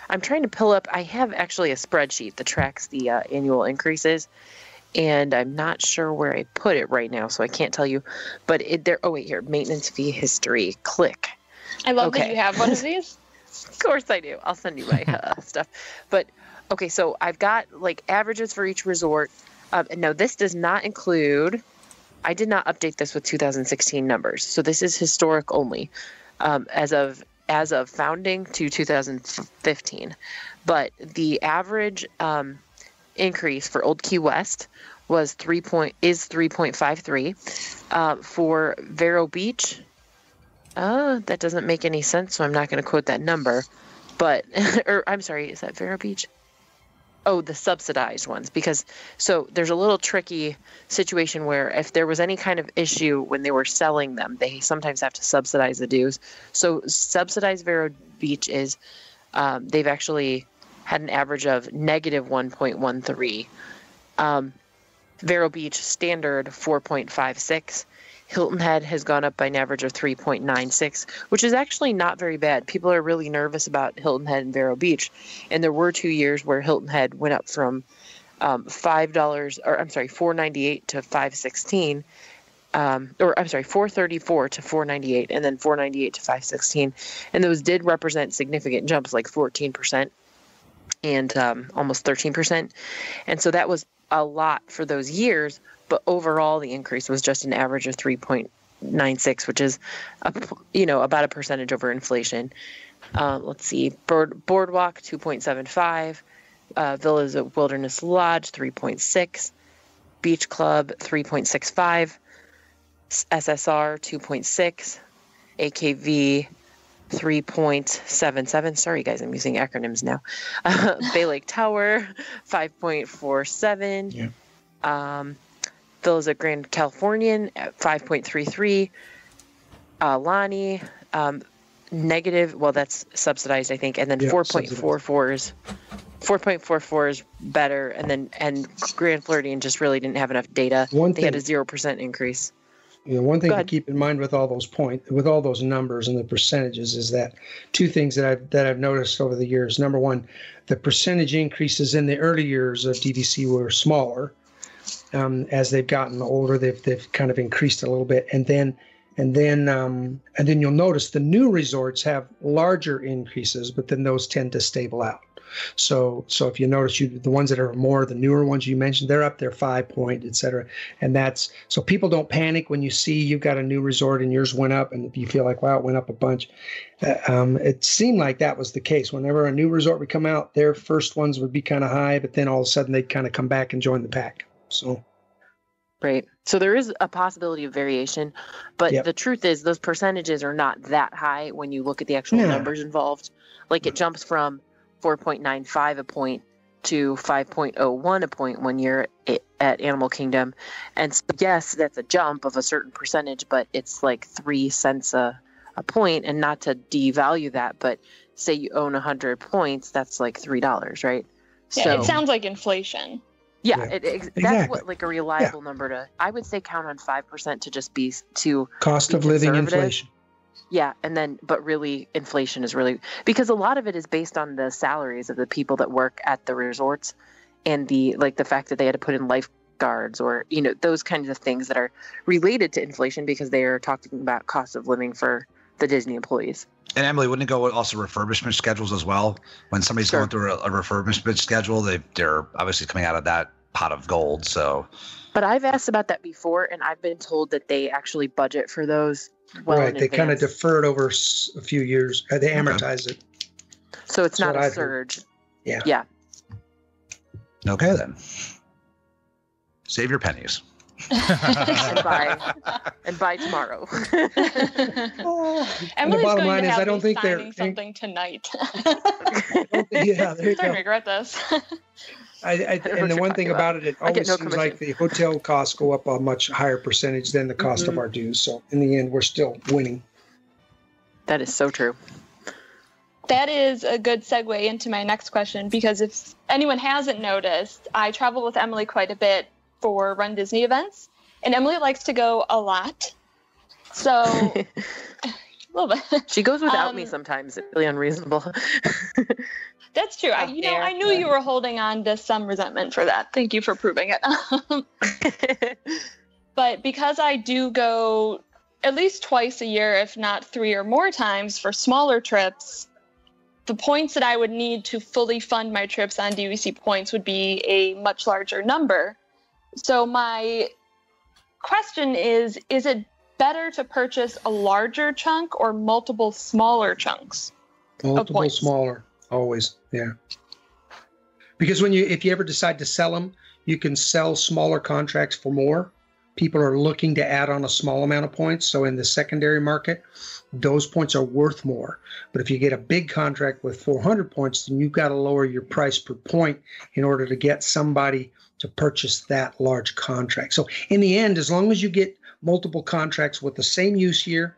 S9: I'm trying to pull up. I have actually a spreadsheet that tracks the annual increases, and I'm not sure where I put it right now, so I can't tell you. But here, maintenance fee history. Click.
S12: I love that you have one of these.
S9: Of course I do. I'll send you my stuff. But okay, so I've got averages for each resort. Now this does not include. I did not update this with 2016 numbers, so this is historic only, as of founding to 2015. But the average increase for Old Key West was 3.53. For Vero Beach, that doesn't make any sense, so I'm not going to quote that number. But I'm sorry, is that Vero Beach? Oh, the subsidized ones, because there's a little tricky situation where if there was any kind of issue when they were selling them, they sometimes have to subsidize the dues. So subsidized Vero Beach is they've actually had an average of negative 1.13. Vero Beach standard 4.56. Hilton Head has gone up by an average of 3.96, which is actually not very bad. People are really nervous about Hilton Head and Vero Beach, and there were 2 years where Hilton Head went up from $4.98 to $5.16, $4.34 to $4.98, and then $4.98 to $5.16, and those did represent significant jumps, like 14%. and almost 13%. And so that was a lot for those years, but overall the increase was just an average of 3.96, which is, about a percentage over inflation. Let's see, Boardwalk 2.75, Villas at Wilderness Lodge 3.6, Beach Club 3.65, SSR 2.6, AKV 3.77. Sorry, guys, I'm using acronyms now. Bay Lake Tower 5.47. Yeah. Villas at Grand Californian at 5.33. Lani negative. Well, that's subsidized, I think. And then 4.44 is better. And Grand Floridian just really didn't have enough data. They had a 0% increase.
S11: One thing to keep in mind with all those numbers and the percentages is that two things that I've noticed over the years. Number one, the percentage increases in the early years of DVC were smaller. As they've gotten older, they've kind of increased a little bit, and then you'll notice the new resorts have larger increases, but then those tend to stable out. So if you notice, the ones that are more the newer ones you mentioned, they're up there 5 point, et cetera. And that's so people don't panic when you see you've got a new resort and yours went up, and if you feel like, wow, it went up a bunch. It seemed like that was the case. Whenever a new resort would come out, their first ones would be kind of high, but then all of a sudden they'd kind of come back and join the pack. So.
S9: Right. So there is a possibility of variation, but the truth is those percentages are not that high when you look at the actual numbers involved. Like it jumps from 4.95 a point to 5.01 a point when you're at Animal Kingdom. And so, yes, that's a jump of a certain percentage, but it's like 3 cents a point, and not to devalue that, but say you own 100 points, that's like $3, right?
S12: Yeah, so, it sounds like inflation.
S9: Yeah, that's what like a reliable number to. I would say count on 5% to just be
S11: cost of living inflation.
S9: Yeah, and then but really inflation is really because a lot of it is based on the salaries of the people that work at the resorts, and the fact that they had to put in lifeguards or those kinds of things that are related to inflation because they are talking about cost of living for the Disney employees.
S10: And Emily, wouldn't it go with also refurbishment schedules as well? When somebody's going through a refurbishment schedule, they're obviously coming out of that pot of gold. So,
S9: but I've asked about that before, and I've been told that they actually budget for those.
S11: Right, they kind of defer it over a few years. They amortize it.
S9: So it's not a surge.
S11: Yeah.
S9: Yeah.
S10: Okay then. Save your pennies.
S12: and
S9: buy tomorrow.
S12: Emily's going to have me signing something tonight.
S11: Yeah, there you go.
S12: I regret this.
S11: And the one thing about it always seems like the hotel costs go up a much higher percentage than the cost of our dues. So in the end, we're still winning.
S9: That is so true.
S12: That is a good segue into my next question, because if anyone hasn't noticed, I travel with Emily quite a bit for Run Disney events, and Emily likes to go a lot. So a little bit.
S9: She goes without me sometimes. It's really unreasonable.
S12: That's true. I knew you were holding on to some resentment for that. Thank you for proving it. But because I do go at least twice a year, if not 3 or more times for smaller trips, the points that I would need to fully fund my trips on DVC points would be a much larger number. So my question is it better to purchase a larger chunk or multiple smaller chunks?
S11: Multiple smaller, always, yeah. Because if you ever decide to sell them, you can sell smaller contracts for more. People are looking to add on a small amount of points. So in the secondary market, those points are worth more. But if you get a big contract with 400 points, then you've got to lower your price per point in order to get somebody to purchase that large contract. So in the end, as long as you get multiple contracts with the same use year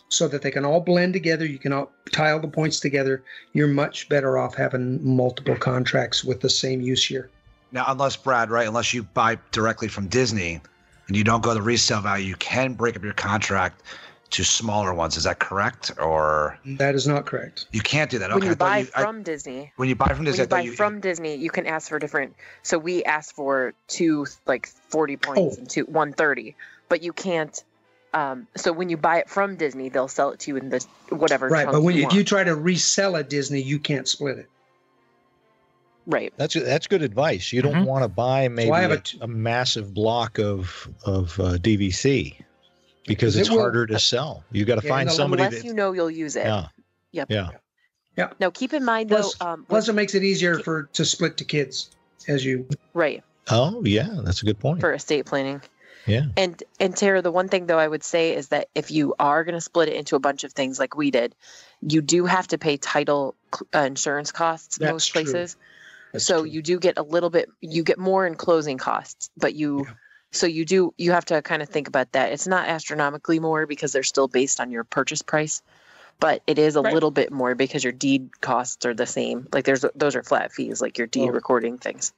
S11: so that they can all blend together, you can all tile the points together, you're much better off having multiple contracts with the same use year.
S10: Now, unless you buy directly from Disney and you don't go the resale value, you can break up your contract to smaller ones. Is that correct? Or
S11: that is not correct.
S10: You can't do that.
S9: Okay. When you buy from Disney, you can ask for different. So we asked for 40 points and 130, but you can't. So when you buy it from Disney, they'll sell it to you in the whatever.
S11: Right, but if you try to resell at Disney, you can't split it.
S9: Right.
S13: That's good advice. You don't want to buy maybe a massive block of DVC because it's harder to sell. You got to find somebody
S9: unless you know you'll use it.
S13: Yeah.
S9: Yep.
S11: Yeah.
S9: Now keep in mind
S11: plus,
S9: though.
S11: Plus, it makes it easier to split to kids as you.
S9: Right.
S13: Oh yeah, that's a good point
S9: for estate planning.
S13: Yeah.
S9: And Tara, the one thing though I would say is that if you are going to split it into a bunch of things like we did, you do have to pay title insurance costs in most places. So you do get a little bit, you get more in closing costs, but you have to kind of think about that. It's not astronomically more because they're still based on your purchase price, but it is a little bit more because your deed costs are the same. Like those are flat fees, like your deed recording things.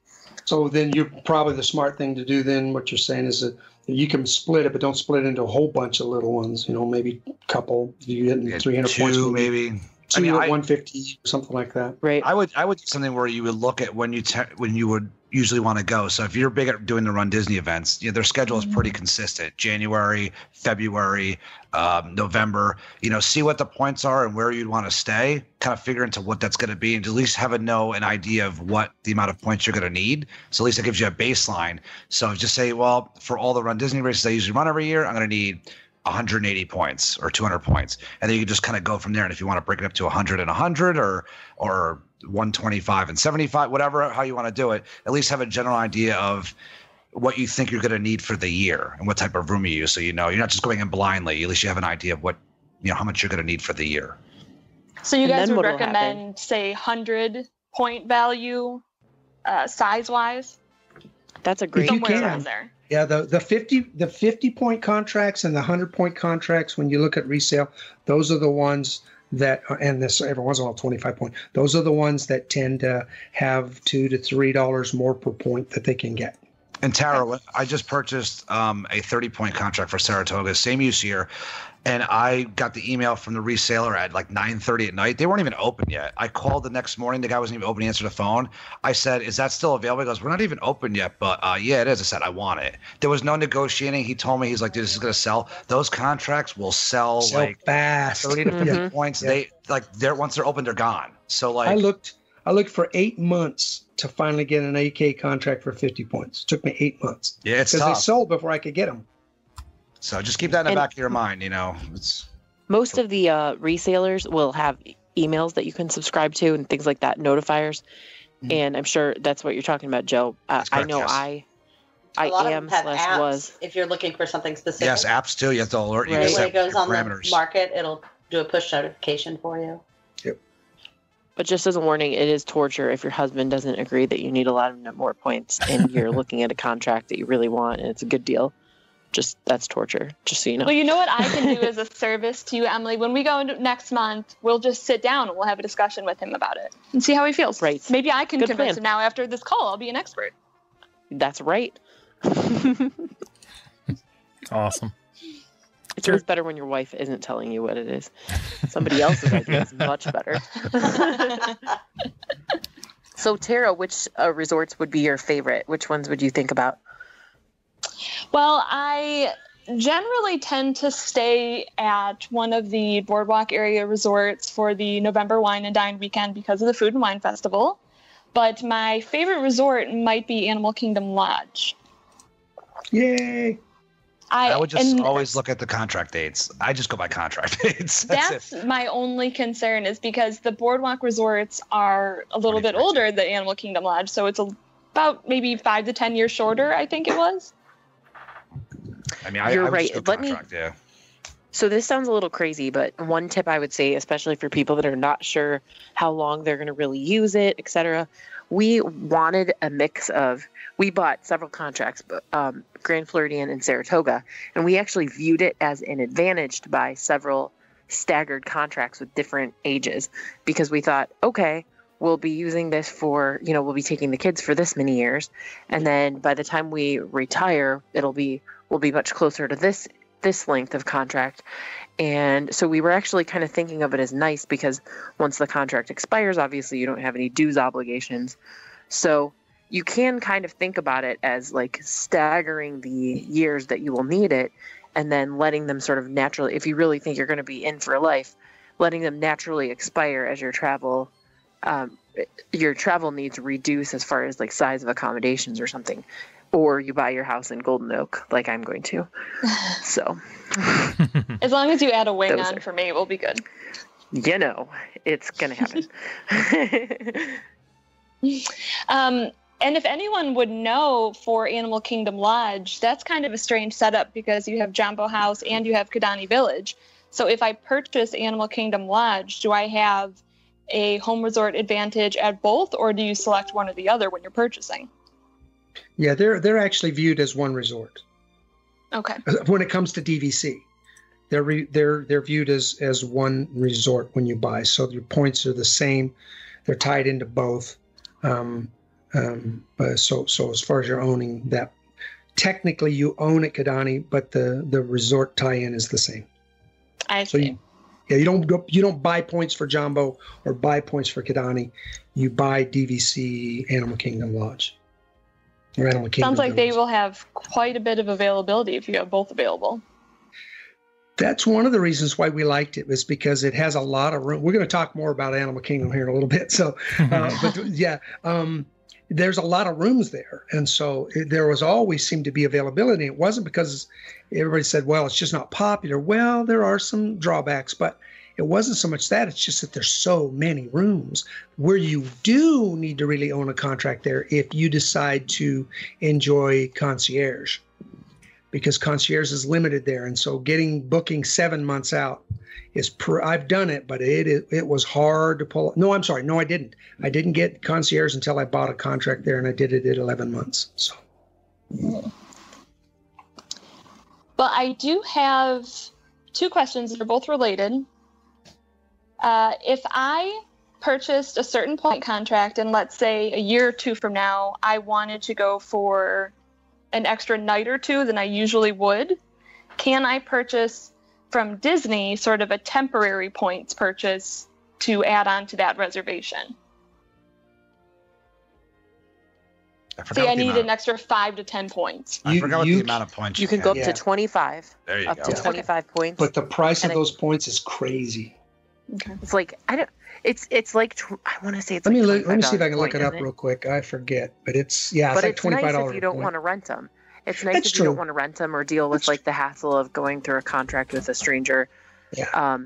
S11: So then you're probably the smart thing to do then, what you're saying is that you can split it, but don't split it into a whole bunch of little ones, maybe a couple, you get 300 points.
S10: Maybe.
S11: Two at 150, something like that.
S9: Right.
S10: I would do something where you would look at when you would usually want to go. So if you're big at doing the Run Disney events, their schedule is pretty consistent. January, February, November. See what the points are and where you'd want to stay. Kind of figure into what that's going to be, and at least have an idea of what the amount of points you're going to need. So at least it gives you a baseline. So just say, well, for all the Run Disney races I usually run every year, I'm going to need 180 points or 200 points, and then you can just kind of go from there. And if you want to break it up to 100 and 100 or 125 and 75, whatever, how you want to do it, at least have a general idea of what you think you're going to need for the year and what type of room you use. So you're not just going in blindly. At least you have an idea of what how much you're going to need for the year.
S12: So you guys would recommend, say, 100 point value, size wise.
S9: That's a great
S12: somewhere around there.
S11: Yeah, the 50 point contracts and the 100 point contracts, when you look at resale, those are the ones that and this every once in a while 25 point. Those are the ones that tend to have $2 to $3 more per point that they can get.
S10: And Tara, I just purchased a 30-point contract for Saratoga, same use year, and I got the email from the reseller at like 9:30 at night. They weren't even open yet. I called the next morning. The guy wasn't even open. He answered the phone. I said, "Is that still available?" He goes, "We're not even open yet, but yeah, it is." I said, "I want it." There was no negotiating. He told me, he's like, "Dude, this is going to sell." Those contracts will sell like
S11: fast.
S10: 30 to 50 points. Yeah. Once they're open, they're gone. So like
S11: I looked for 8 months to finally get an AK contract for 50 points. It took me 8 months.
S10: Yeah, it's tough.
S11: Because they sold before I could get them.
S10: So just keep that in the back of your mind. It's
S9: most of the resellers will have emails that you can subscribe to and things like that, notifiers. And I'm sure that's what you're talking about, Joe.
S10: Correct,
S9: I know
S10: yes.
S9: I
S3: am
S9: / was.
S3: If you're looking for something specific.
S10: Yes, apps too. You have to alert you.
S3: When it goes on the market, it'll do a push notification for you.
S11: Yep.
S9: But just as a warning, it is torture if your husband doesn't agree that you need a lot of more points and you're looking at a contract that you really want and it's a good deal. That's torture, just so you know.
S12: Well, you know what I can do as a service to you, Emily? When we go next month, we'll just sit down and we'll have a discussion with him about it and see how he feels.
S9: Right.
S12: Maybe I can convince him now after this call. I'll be an expert.
S9: That's right.
S8: Awesome.
S9: It's always better when your wife isn't telling you what it is. Somebody else's idea is much better. So, Tara, which resorts would be your favorite? Which ones would you think about?
S12: Well, I generally tend to stay at one of the Boardwalk area resorts for the November Wine and Dine weekend because of the Food and Wine Festival. But my favorite resort might be Animal Kingdom Lodge.
S11: Yay!
S10: I would just always look at the contract dates. I just go by contract dates.
S12: That's my only concern is because the Boardwalk resorts are a little bit older than Animal Kingdom Lodge. So it's about maybe 5 to 10 years shorter, I think it was.
S10: I mean,
S9: you're
S10: I
S9: right.
S10: yeah.
S9: So this sounds a little crazy, but one tip I would say, especially for people that are not sure how long they're going to really use it, etc., we wanted a mix of. We bought several contracts, Grand Floridian and Saratoga, and we actually viewed it as an advantage to buy several staggered contracts with different ages because we thought, okay, we'll be using this for, we'll be taking the kids for this many years, and then by the time we retire, we'll be much closer to this length of contract. And so we were actually kind of thinking of it as nice because once the contract expires, obviously you don't have any dues obligations. So you can kind of think about it as like staggering the years that you will need it and then letting them sort of naturally, if you really think you're going to be in for life, letting them naturally expire as your travel your travel needs reduce as far as like size of accommodations or something, or you buy your house in Golden Oak like I'm going to. So
S12: as long as you add a wing on for me, we'll be good.
S9: You know, it's going to happen.
S12: And if anyone would know, for Animal Kingdom Lodge, that's kind of a strange setup because you have Jumbo House and you have Kidani Village. So if I purchase Animal Kingdom Lodge, do I have a home resort advantage at both, or do you select one or the other when you're purchasing?
S11: Yeah, they're actually viewed as one resort.
S12: Okay.
S11: When it comes to DVC, they're viewed as one resort when you buy. So your points are the same. They're tied into both. So as far as you're owning that, technically you own at Kidani, but the resort tie-in is the same.
S12: I see.
S11: You don't buy points for Jumbo or buy points for Kidani. You buy DVC Animal Kingdom Lodge. Or Animal Kingdom
S12: Sounds like
S11: Village.
S12: they will have quite a bit of availability if you have both available.
S11: That's one of the reasons why we liked it, was because it has a lot of room. We're going to talk more about Animal Kingdom here in a little bit. So, there's a lot of rooms there. And so there was always seemed to be availability. It wasn't because everybody said, well, it's just not popular. Well, there are some drawbacks, but it wasn't so much that. It's just that there's so many rooms where you do need to really own a contract there if you decide to enjoy concierge, because concierge is limited there. And so booking 7 months out is I've done it, but it was hard to pull. No, I'm sorry. No, I didn't. I didn't get concierge until I bought a contract there, and I did it at 11 months. So.
S12: But I do have 2 questions that are both related. If I purchased a certain point contract, and let's say a year or 2 from now, I wanted to go for an extra night or 2 than I usually would, can I purchase from Disney sort of a temporary points purchase to add on to that reservation? I need an extra 5 to 10 points.
S10: I forgot what the amount of points
S9: you can go up to 25.
S10: There you
S9: go. To 25 points.
S11: But the price of those points is crazy.
S9: Okay. It's like It's like I want to say it's.
S11: Let
S9: like
S11: me see if I can look it up real quick. I forget, but it's
S9: but
S11: it's like $25.
S9: Nice if you don't want to rent them. It's nice if you don't want to rent them or deal with like the hassle of going through a contract with a stranger.
S11: Yeah.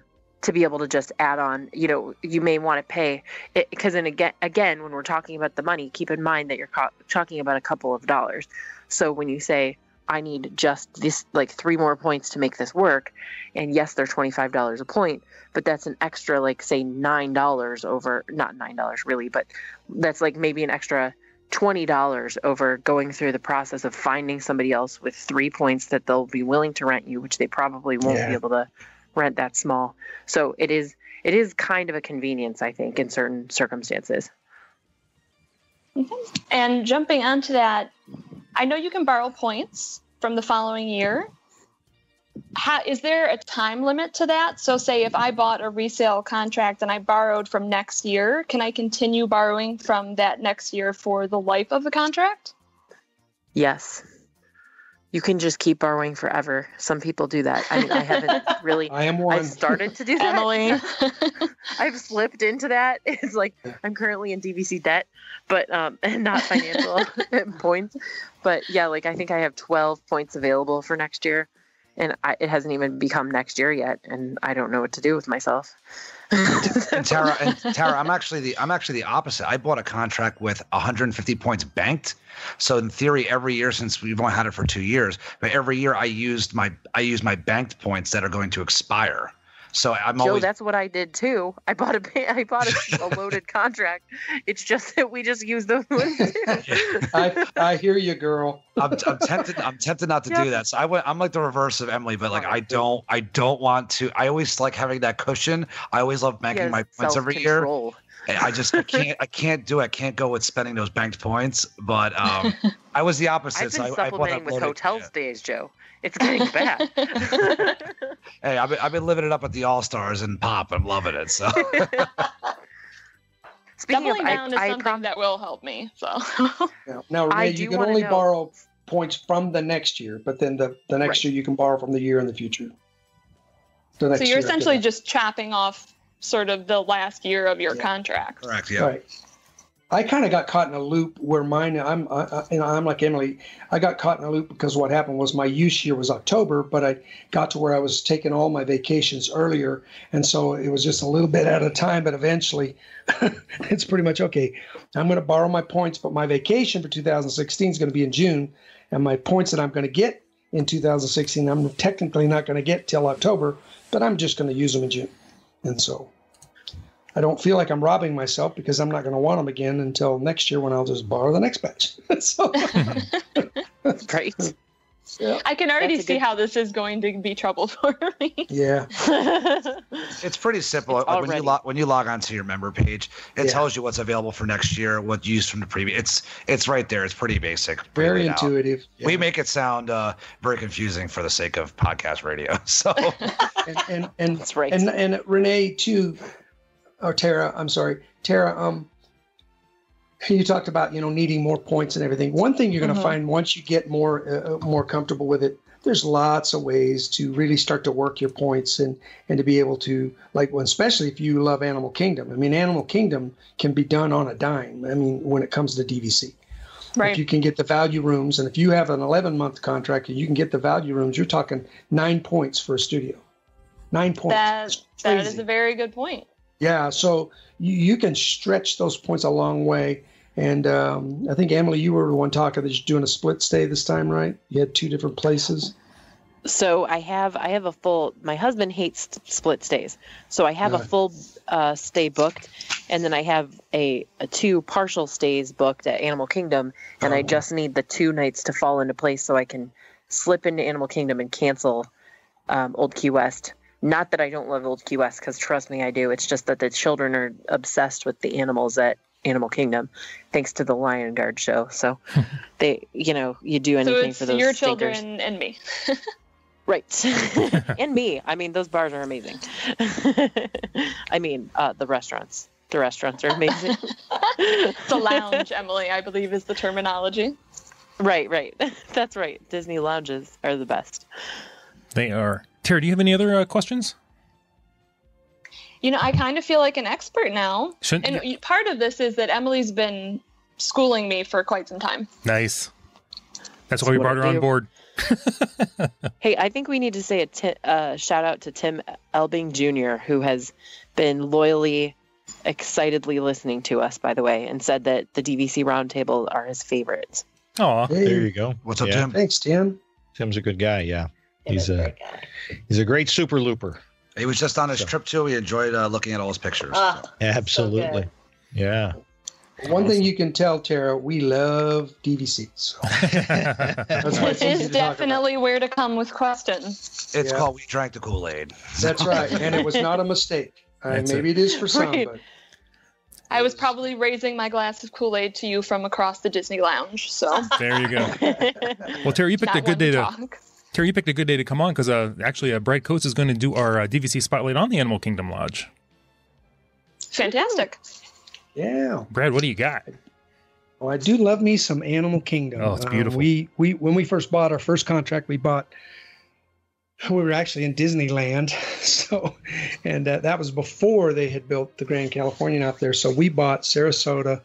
S9: To be able to just add on, you may want to pay it because again, when we're talking about the money, keep in mind that you're talking about a couple of dollars. So when you say, I need just this, like 3 more points to make this work, and yes, they're $25 a point, but that's an extra, like say $9 over, not $9 really, but that's like maybe an extra $20 over going through the process of finding somebody else with 3 points that they'll be willing to rent you, which they probably won't be able to rent that small. So it is kind of a convenience, I think, in certain circumstances.
S12: And jumping onto that, I know you can borrow points from the following year. Is there a time limit to that? So say if I bought a resale contract and I borrowed from next year, can I continue borrowing from that next year for the life of the contract?
S9: Yes. You can just keep borrowing forever. Some people do that. I mean, I haven't really.
S11: I am one.
S9: I've started to do that.
S12: Emily.
S9: I've slipped into that. It's like I'm currently in DVC debt, but and not financial points. But yeah, like I think I have 12 points available for next year, and it hasn't even become next year yet, and I don't know what to do with myself.
S10: And Tara, I'm actually the opposite. I bought a contract with 150 points banked. So in theory, every year since we've only had it for 2 years, but every year I use my banked points that are going to expire. So
S9: Joe, that's what I did too. I bought a loaded contract. It's just that we just use those ones too.
S11: I hear you, girl.
S10: I'm tempted not to do that. So I'm like the reverse of Emily, but like I don't want to. I always like having that cushion. I always love banking my points every year. I can't do it. I can't go with spending those banked points. But I was the opposite.
S9: I've been supplementing with hotel stays, Joe. It's getting bad.
S10: Hey, I've been living it up at the All-Stars and Pop. I'm loving it. So
S12: doubling down is something that will help me. So
S11: now Renee, you can only borrow points from the next year, but then the next year you can borrow from the year in the future.
S12: So you're essentially just chopping off sort of the last year of your contract.
S10: Correct. Yeah.
S11: Right. I kind of got caught in a loop where mine. I'm like Emily. I got caught in a loop because what happened was my use year was October, but I got to where I was taking all my vacations earlier, and so it was just a little bit at a time. But eventually, it's pretty much okay. I'm going to borrow my points, but my vacation for 2016 is going to be in June, and my points that I'm going to get in 2016, I'm technically not going to get till October, but I'm just going to use them in June, and so. I don't feel like I'm robbing myself because I'm not going to want them again until next year when I'll just borrow the next batch. So,
S9: great.
S12: Yeah. I can already see how this is going to be trouble for me.
S11: Yeah.
S10: It's pretty simple. When you log onto your member page, it tells you what's available for next year, what you used from the previous. It's right there. It's pretty basic.
S11: Very intuitive.
S10: Yeah. We make it sound very confusing for the sake of podcast radio. So
S11: and
S9: that's right.
S11: And Renee too. Or Tara, I'm sorry. Tara, you talked about, needing more points and everything. One thing you're going to find once you get more comfortable with it, there's lots of ways to really start to work your points and to be able to, especially if you love Animal Kingdom. I mean, Animal Kingdom can be done on a dime. I mean, when it comes to DVC. Right. If you can get the value rooms, and if you have an 11-month contract and you can get the value rooms, you're talking 9 points for a studio. 9 points.
S12: That is a very good point.
S11: Yeah, so you can stretch those points a long way. And I think, Emily, you were the one talking that you're doing a split stay this time, right? You had 2 different places.
S9: So I have a full, my husband hates split stays. So I have a full stay booked, and then I have a 2 partial stays booked at Animal Kingdom, and I just need the 2 nights to fall into place so I can slip into Animal Kingdom and cancel Old Key West. Not that I don't love Old Key West, because trust me, I do. It's just that the children are obsessed with the animals at Animal Kingdom, thanks to the Lion Guard show. So they, you do anything for those. So it's your children and me. Right. And me. I mean, those bars are amazing. I mean, the restaurants. The restaurants are amazing.
S12: The lounge, Emily, I believe is the terminology.
S9: Right. That's right. Disney lounges are the best.
S8: They are. Tara, do you have any other questions?
S12: I kind of feel like an expert now. And part of this is that Emily's been schooling me for quite some time.
S8: Nice. That's why we brought her on board.
S9: Hey, I think we need to say a shout out to Tim Elbing Jr., who has been loyally, excitedly listening to us, by the way, and said that the DVC Roundtable are his favorites.
S8: Oh,
S13: hey. There you go.
S10: What's up, Tim?
S11: Thanks, Tim.
S13: Tim's a good guy, yeah. He's a great SuperLooper.
S10: He was just on his trip too. We enjoyed looking at all his pictures.
S13: Absolutely. So yeah.
S11: One thing you can tell, Tara, we love DVC. So. That's why
S12: it is definitely where to come with questions.
S10: It's called We Drank the Kool-Aid.
S11: That's right. And it was not a mistake. Maybe it is for some, but
S12: I was probably raising my glass of Kool-Aid to you from across the Disney lounge. So
S8: there you go. Well, Tara, you picked a good day to Terry, you picked a good day to come on because actually Brad Coates is going to do our DVC Spotlight on the Animal Kingdom Lodge.
S12: Fantastic.
S11: Yeah.
S8: Brad, what do you got?
S11: Well, I do love me some Animal Kingdom.
S8: Oh, it's beautiful.
S11: We when we first bought our first contract, we were actually in Disneyland. So, and that was before they had built the Grand Californian out there. So we bought Sarasota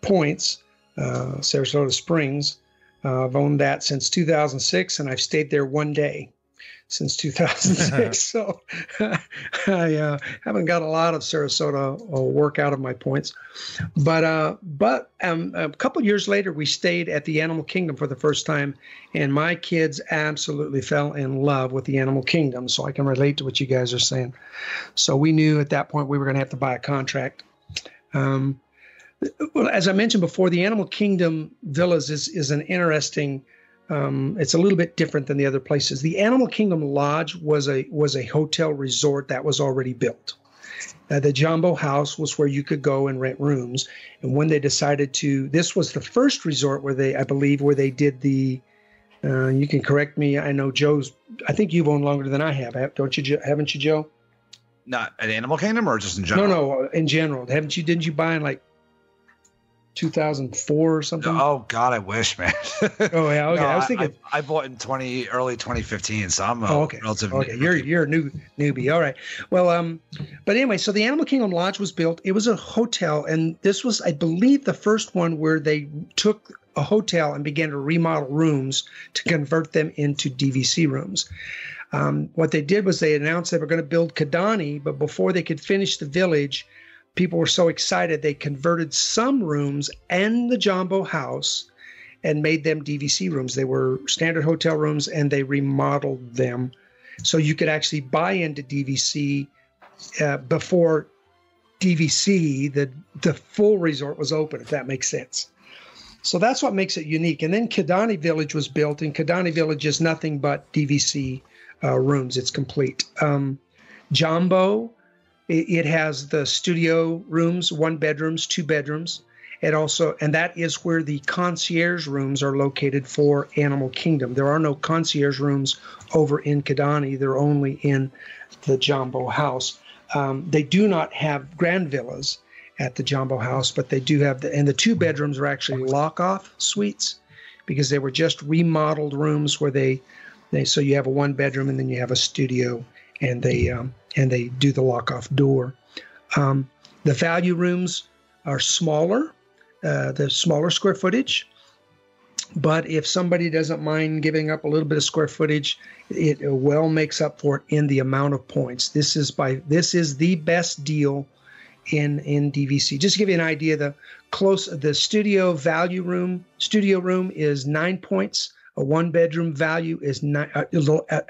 S11: Points, Sarasota Springs. I've owned that since 2006, and I've stayed there one day since 2006. So I haven't got a lot of Sarasota work out of my points. But a couple years later, we stayed at the Animal Kingdom for the first time, and my kids absolutely fell in love with the Animal Kingdom. So I can relate to what you guys are saying. So we knew at that point we were going to have to buy a contract. Well, as I mentioned before, the Animal Kingdom Villas is an interesting. It's a little bit different than the other places. The Animal Kingdom Lodge was a hotel resort that was already built. The Jumbo House was where you could go and rent rooms. And when they decided this was the first resort where they did the. You can correct me. I know I think you've owned longer than I have, don't you? Haven't you, Joe?
S10: Not at Animal Kingdom or just in general?
S11: No, in general. Didn't you buy in like 2004 or something.
S10: Oh God, I wish, man.
S11: Oh yeah, okay.
S10: No,
S11: I was thinking
S10: I bought in early 2015, so I'm relatively.
S11: Okay, you're a newbie. All right. Well, but anyway, so the Animal Kingdom Lodge was built. It was a hotel, and this was, I believe, the first one where they took a hotel and began to remodel rooms to convert them into DVC rooms. What they did was they announced they were going to build Kidani, but before they could finish the village, people were so excited they converted some rooms and the Jumbo House and made them DVC rooms. They were standard hotel rooms, and they remodeled them so you could actually buy into DVC before DVC, the full resort, was open, if that makes sense. So that's what makes it unique. And then Kidani Village was built, and Kidani Village is nothing but DVC rooms. It's complete. Jumbo, it has the studio rooms, 1 bedrooms, 2 bedrooms. And that is where the concierge rooms are located for Animal Kingdom. There are no concierge rooms over in Kidani. They're only in the Jumbo House. They do not have grand villas at the Jumbo House, but they do have and the 2 bedrooms are actually lock-off suites, because they were just remodeled rooms where so you have a 1 bedroom and then you have a studio, and they do the lock-off door. The value rooms are smaller, the smaller square footage. But if somebody doesn't mind giving up a little bit of square footage, it well makes up for it in the amount of points. This is the best deal in DVC. Just to give you an idea, the studio room is 9 points. A 1-bedroom value is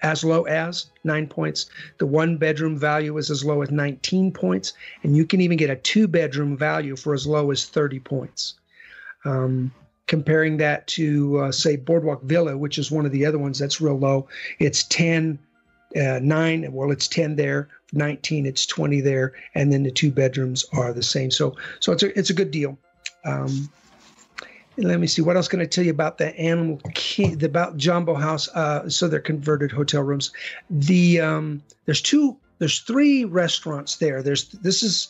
S11: as low as 9 points. The 1-bedroom value is as low as 19 points, and you can even get a 2-bedroom value for as low as 30 points. Comparing that to, say, Boardwalk Villa, which is one of the other ones that's real low, it's 10, 9. Well, it's 10 there, 19. It's 20 there, and then the 2 bedrooms are the same. So it's a good deal. Let me see. What else can I tell you about the about Jumbo House? So they're converted hotel rooms. There's 3 restaurants there. This is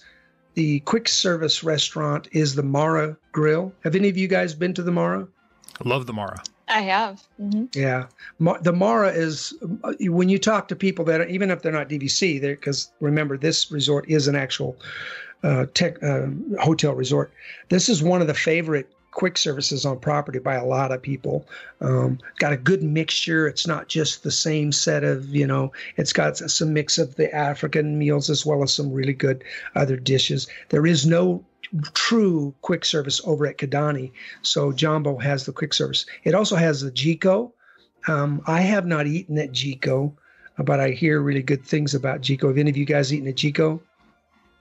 S11: the quick service restaurant is the Mara Grill. Have any of you guys been to the Mara?
S8: Love the Mara.
S12: I have. Mm-hmm.
S11: Yeah. The Mara is, when you talk to people that, even if they're not DVC, because remember, this resort is an actual hotel resort. This is one of the favorite quick services on property by a lot of people. Got a good mixture. It's not just the same set of, it's got some mix of the African meals as well as some really good other dishes. There is no true quick service over at Kidani, so Jumbo has the quick service. It also has the Jico. I have not eaten at Jico, but I hear really good things about Jico. Have any of you guys eaten at Jico?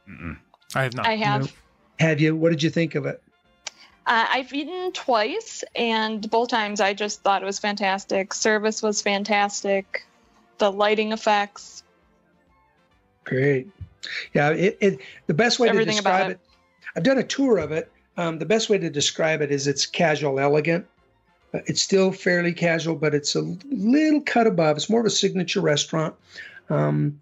S8: Mm-mm. I have not.
S12: I have.
S11: Have you? What did you think of it?
S12: I've eaten twice, and both times I just thought it was fantastic. Service was fantastic. The lighting effects.
S11: Great. Yeah, the best way to describe it, I've done a tour of it. The best way to describe it is it's casual, elegant. It's still fairly casual, but it's a little cut above. It's more of a signature restaurant. And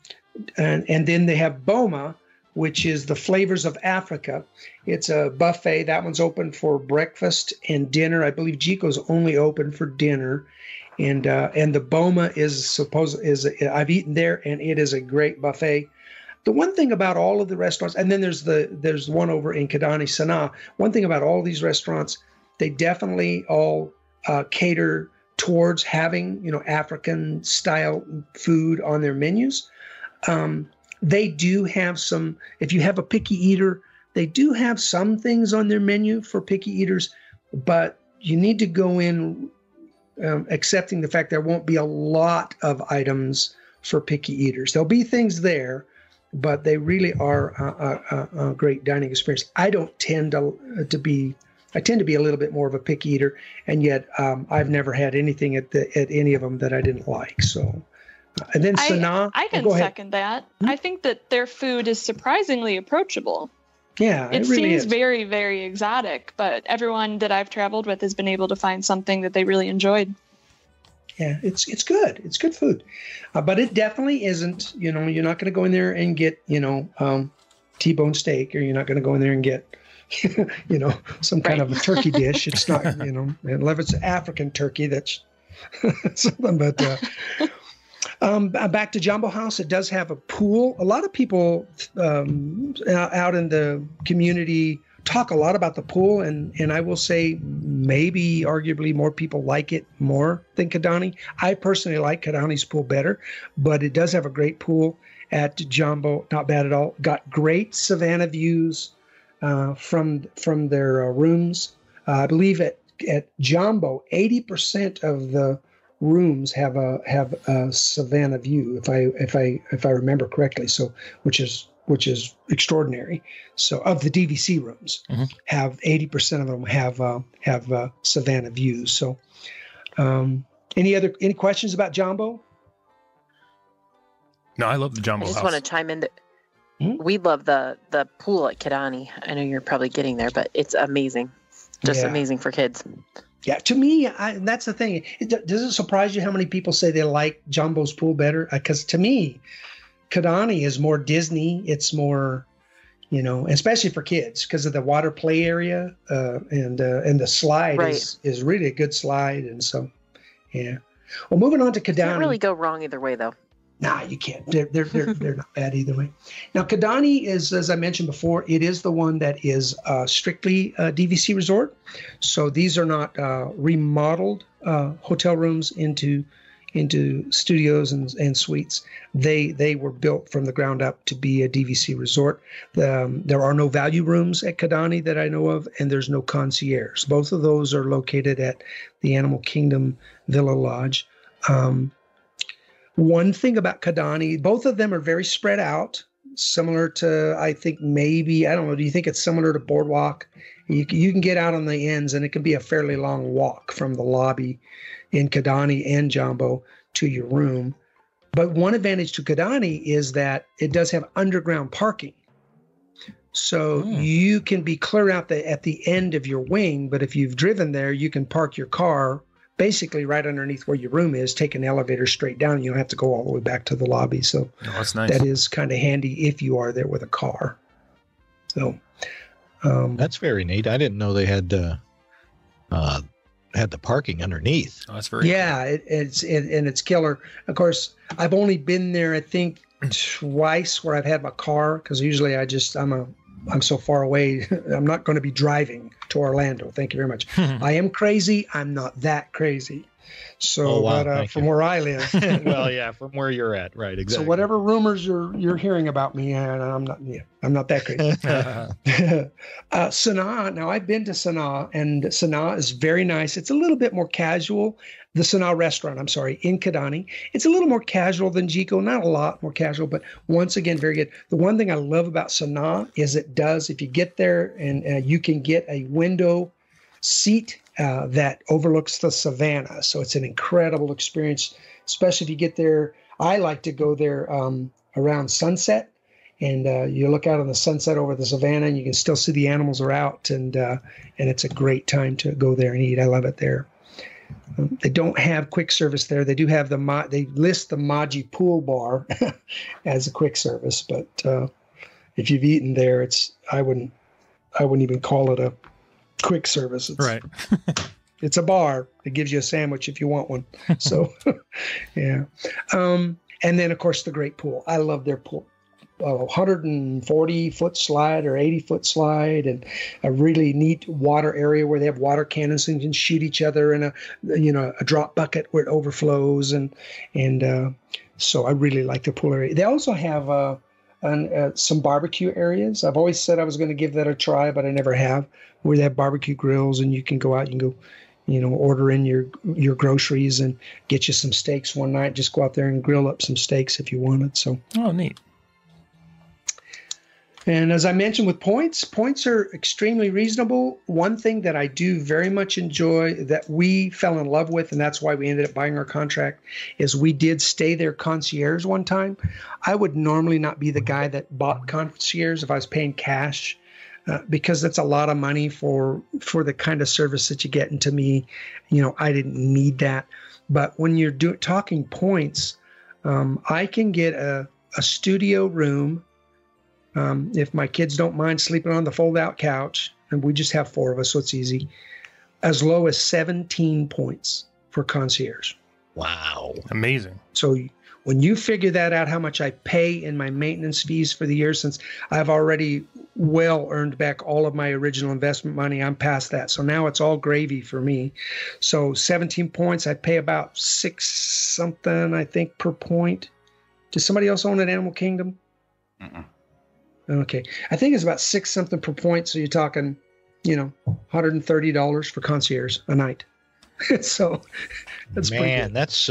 S11: then they have Boma, which is the flavors of Africa. It's a buffet. That one's open for breakfast and dinner. I believe Jico's only open for dinner. And the Boma I've eaten there, and it is a great buffet. The one thing about all of the restaurants, and then there's one over in Kidani, Sanaa. One thing about all these restaurants, they definitely all cater towards having, African style food on their menus. They do have some, if you have a picky eater, they do have some things on their menu for picky eaters, but you need to go in accepting the fact there won't be a lot of items for picky eaters. There'll be things there, but they really are a great dining experience. I tend to be a little bit more of a picky eater, and yet I've never had anything at any of them that I didn't like. So. And then Sanaa.
S12: I can second that. Mm-hmm. I think that their food is surprisingly approachable.
S11: Yeah,
S12: it
S11: really
S12: seems
S11: is.
S12: very, very exotic, but everyone that I've traveled with has been able to find something that they really enjoyed.
S11: Yeah, it's good. It's good food, but it definitely isn't. You're not going to go in there and get T-bone steak, or you're not going to go in there and get some kind of a turkey dish. It's not, unless it's African turkey, that's something. But back to Jumbo House, it does have a pool. A lot of people out in the community talk a lot about the pool, and I will say maybe arguably more people like it more than Kidani. I personally like Kidani's pool better, but it does have a great pool at Jumbo. Not bad at all. Got great Savannah views from their rooms. I believe at Jumbo, 80% of the rooms have a Savannah view, if I remember correctly. So which is extraordinary. So of the DVC rooms, have 80% of them have Savannah views. So any questions about Jumbo?
S8: No, I love the Jumbo House.
S9: I just want to chime in that we love the pool at Kidani. I know you're probably getting there, but it's amazing. Just amazing for kids.
S11: Yeah, to me, that's the thing. Does it surprise you how many people say they like Jumbo's pool better? Because to me, Kidani is more Disney. It's more, especially for kids because of the water play area and the slide is really a good slide. And so, yeah. Well, moving on to Kidani.
S9: Can't really go wrong either way, though.
S11: Nah, you can't. They're not bad either way. Now, Kidani is, as I mentioned before, it is the one that is strictly a DVC resort. So these are not remodeled hotel rooms into studios and suites. They were built from the ground up to be a DVC resort. There are no value rooms at Kidani that I know of, and there's no concierge. Both of those are located at the Animal Kingdom Villa Lodge. One thing about Kidani, both of them are very spread out, similar to, I think maybe, I don't know, do you think it's similar to Boardwalk? You can get out on the ends, and it can be a fairly long walk from the lobby in Kidani and Jumbo to your room. But one advantage to Kidani is that it does have underground parking. So you can be clear out at the end of your wing, but if you've driven there, you can park your car basically right underneath where your room is, take an elevator straight down. You don't have to go all the way back to the lobby. So
S8: that's nice.
S11: That is kind of handy if you are there with a car. So
S13: that's very neat. I didn't know they had the parking underneath.
S8: Oh, that's very
S11: cool. It's killer. Of course, I've only been there, I think, twice where I've had my car because usually I'm so far away. I'm not going to be driving to Orlando. Thank you very much. I am crazy. I'm not that crazy. So, from where I live.
S13: Well, yeah, from where you're at, right? Exactly.
S11: So whatever rumors you're hearing about me, I'm not that crazy. Sanaa. Now I've been to Sanaa, and Sanaa is very nice. It's a little bit more casual. The Sanaa restaurant, in Kidani. It's a little more casual than Jiko, not a lot more casual, but once again, very good. The one thing I love about Sanaa is if you get there and you can get a window seat that overlooks the savannah. So it's an incredible experience, especially if you get there. I like to go there around sunset, and you look out on the sunset over the savannah, and you can still see the animals are out, and it's a great time to go there and eat. I love it there. They don't have quick service there. They do have they list the Maji Pool Bar as a quick service, but if you've eaten there, I wouldn't even call it a quick service.
S8: Right.
S11: It's a bar. It gives you a sandwich if you want one. So, yeah. And then of course the great pool. I love their pool. 140-foot slide or 80-foot slide, and a really neat water area where they have water cannons and can shoot each other in a drop bucket where it overflows, and so I really like the pool area. They also have some barbecue areas. I've always said I was going to give that a try, but I never have. Where they have barbecue grills, and you can go out, you can go, order in your groceries and get you some steaks one night. Just go out there and grill up some steaks if you wanted. So,
S8: neat.
S11: And as I mentioned with points are extremely reasonable. One thing that I do very much enjoy that we fell in love with, and that's why we ended up buying our contract, is we did stay there concierge one time. I would normally not be the guy that bought concierge if I was paying cash, because that's a lot of money for the kind of service that you get. And to me, I didn't need that. But when you're talking points, I can get a studio room. If my kids don't mind sleeping on the fold-out couch, and we just have 4 of us, so it's easy, as low as 17 points for concierge.
S13: Wow.
S8: Amazing.
S11: So when you figure that out, how much I pay in my maintenance fees for the year, since I've already well earned back all of my original investment money, I'm past that. So now it's all gravy for me. So 17 points, I pay about 6 something, I think, per point. Does somebody else own an Animal Kingdom? Okay. I think it's about 6 something per point. So you're talking, $130 for concierge a night. So that's
S13: man, that's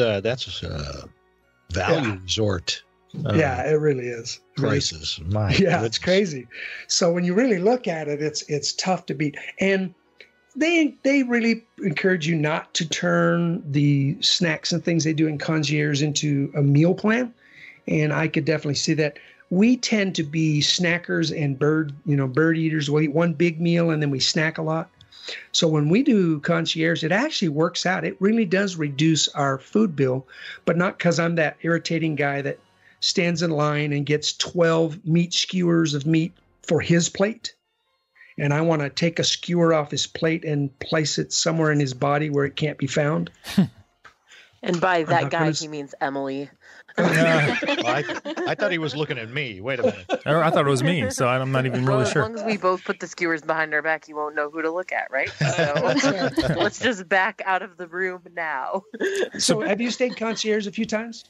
S13: value resort.
S11: Yeah, it really is.
S13: Prices.
S11: It's crazy. So when you really look at it, it's tough to beat. And they really encourage you not to turn the snacks and things they do in concierge into a meal plan. And I could definitely see that. We tend to be snackers and bird eaters. We eat one big meal and then we snack a lot. So when we do concierge, it actually works out. It really does reduce our food bill, but not because I'm that irritating guy that stands in line and gets 12 meat skewers of meat for his plate. And I want to take a skewer off his plate and place it somewhere in his body where it can't be found.
S9: And by that guy, he means Emily.
S13: I thought he was looking at me. Wait a minute.
S8: I thought it was me, so I'm not even really sure.
S9: As long as we both put the skewers behind our back, you won't know who to look at, right? So let's just back out of the room now.
S11: So have you stayed concierge a few times?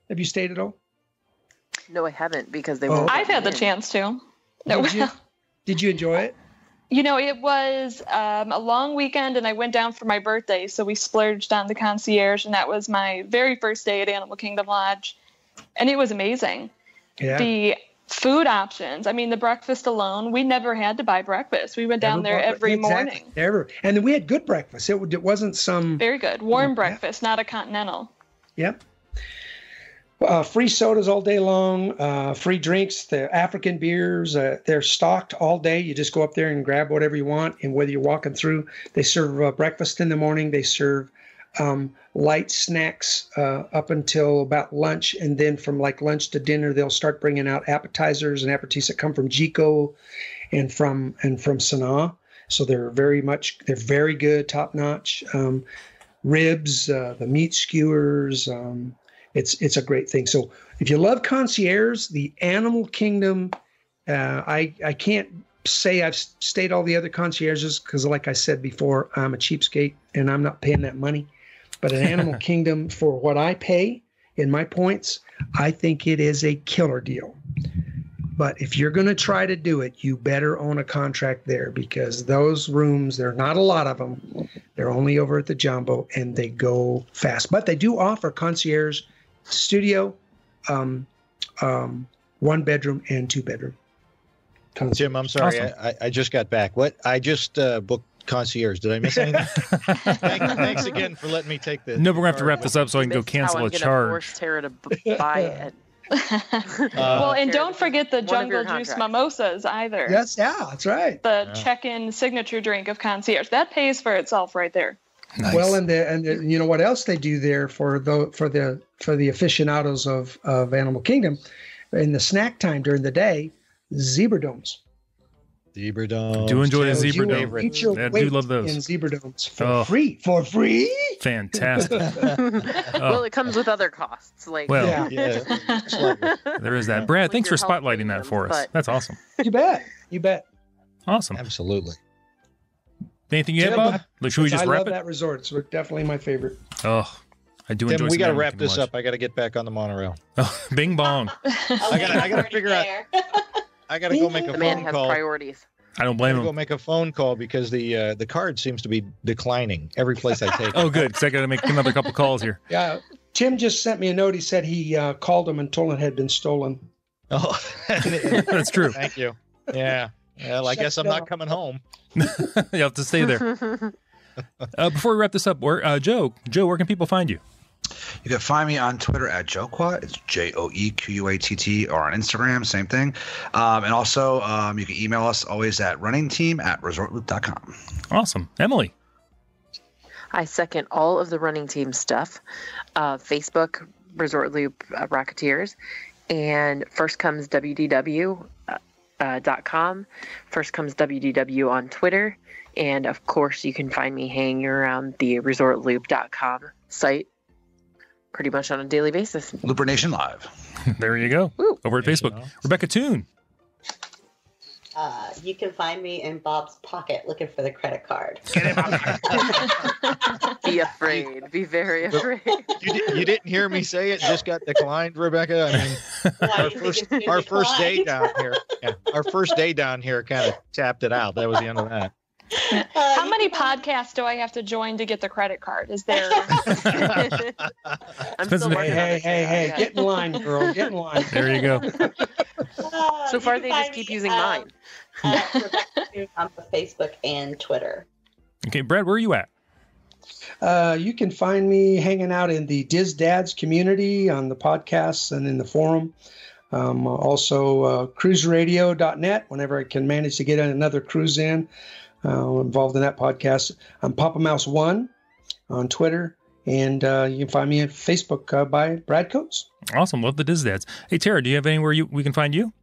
S11: Have you stayed at all?
S9: No, I haven't, because they won't.
S12: I've had the chance to. No.
S11: Did you enjoy it?
S12: It was a long weekend, and I went down for my birthday, so we splurged on the concierge, and that was my very first day at Animal Kingdom Lodge, and it was amazing. Yeah. The food options, the breakfast alone, we never had to buy breakfast. We went down there every morning.
S11: Never. And then we had good breakfast. It wasn't some...
S12: Very good. Warm breakfast, not a continental.
S11: Yep. Free sodas all day long, free drinks, the African beers, they're stocked all day. You just go up there and grab whatever you want. And whether you're walking through, they serve breakfast in the morning. They serve light snacks up until about lunch. And then from like lunch to dinner, they'll start bringing out appetizers and aperitifs that come from Jico and from Sanaa. So they're very good, top notch. Ribs, the meat skewers, It's a great thing. So if you love concierge, the Animal Kingdom, I can't say I've stayed all the other concierges because, like I said before, I'm a cheapskate and I'm not paying that money. But an Animal Kingdom, for what I pay in my points, I think it is a killer deal. But if you're going to try to do it, you better own a contract there, because those rooms, there are not a lot of them. They're only over at the Jumbo and they go fast. But they do offer concierge studio, 1 bedroom and 2 bedroom.
S13: Jim, I'm sorry. Awesome. I just got back. I just booked concierge. Did I miss anything? Thanks again for letting me take this.
S8: No, we're going to have to wrap this up so I can go cancel a charge.
S9: Force Tara to buy it.
S12: And don't forget the Jungle Juice mimosas either.
S11: Yes, that's right.
S12: The check-in signature drink of concierge. That pays for itself right there.
S8: Nice.
S11: Well, and you know what else they do there for the aficionados of Animal Kingdom, in the snack time during the day, zebra domes.
S13: Zebra domes.
S8: I do enjoy a zebra dome.
S11: I
S8: do love those.
S11: In zebra domes for free.
S8: Fantastic.
S9: Well, it comes with other costs.
S8: There is that. Brad, thanks for spotlighting that for us. That's awesome.
S11: You bet.
S8: Awesome.
S13: Absolutely.
S8: Anything you have, Bob? Should we just wrap it?
S11: I love that resort. It's definitely my favorite.
S8: Oh, I do enjoy.
S13: We got to wrap this up. I got to get back on the monorail.
S8: Oh, bing bong.
S13: I got to figure out. I got to go make a phone call.
S9: The man has priorities.
S8: I don't blame him.
S13: Go make a phone call because the card seems to be declining every place I take.
S8: Oh, good. Because I got to make another couple calls here.
S11: Yeah, Tim just sent me a note. He said he called him and told him it had been stolen.
S13: Oh,
S8: that's true.
S13: Thank you. Yeah. Well, I guess I'm not coming home.
S8: You have to stay there. Before we wrap this up, Joe, where can people find you?
S10: You can find me on Twitter at JoeQuat. It's JoeQuatt, or on Instagram, same thing. And also, you can email us always at runningteam@ResortLoop.com.
S8: Awesome. Emily?
S9: I second all of the running team stuff. Facebook, Resort Loop Rocketeers. And first comes WDW. ResortLoop.com. First comes WDW on Twitter. And, of course, you can find me hanging around the ResortLoop.com site pretty much on a daily basis.
S10: Looper Nation Live.
S8: There you go.
S9: Woo.
S8: Over at Facebook. Rebecca Toon.
S3: You can find me in Bob's pocket looking for the credit card.
S9: Be afraid. Be very afraid.
S13: You didn't hear me say it. Just got declined, Rebecca. I mean, our first day down here. Yeah, our first day down here kind of tapped it out. That was the end of that.
S12: How many podcasts do I have to join to get the credit card? Is there?
S9: I'm still working on it.
S11: Hey, get in line, girl. Get in line.
S8: There you go.
S9: So far, they just keep using mine.
S3: On Facebook and Twitter.
S8: Okay, Brad, where are you at?
S11: You can find me hanging out in the Diz Dads community on the podcasts and in the forum. Also, cruiseradio.net, whenever I can manage to get another cruise in. I'm involved in that podcast. I'm Papa Mouse 1 on Twitter. And you can find me at Facebook by Brad Coates.
S8: Awesome. Love the Diz Dads. Hey, Tara, do you have anywhere we can find you?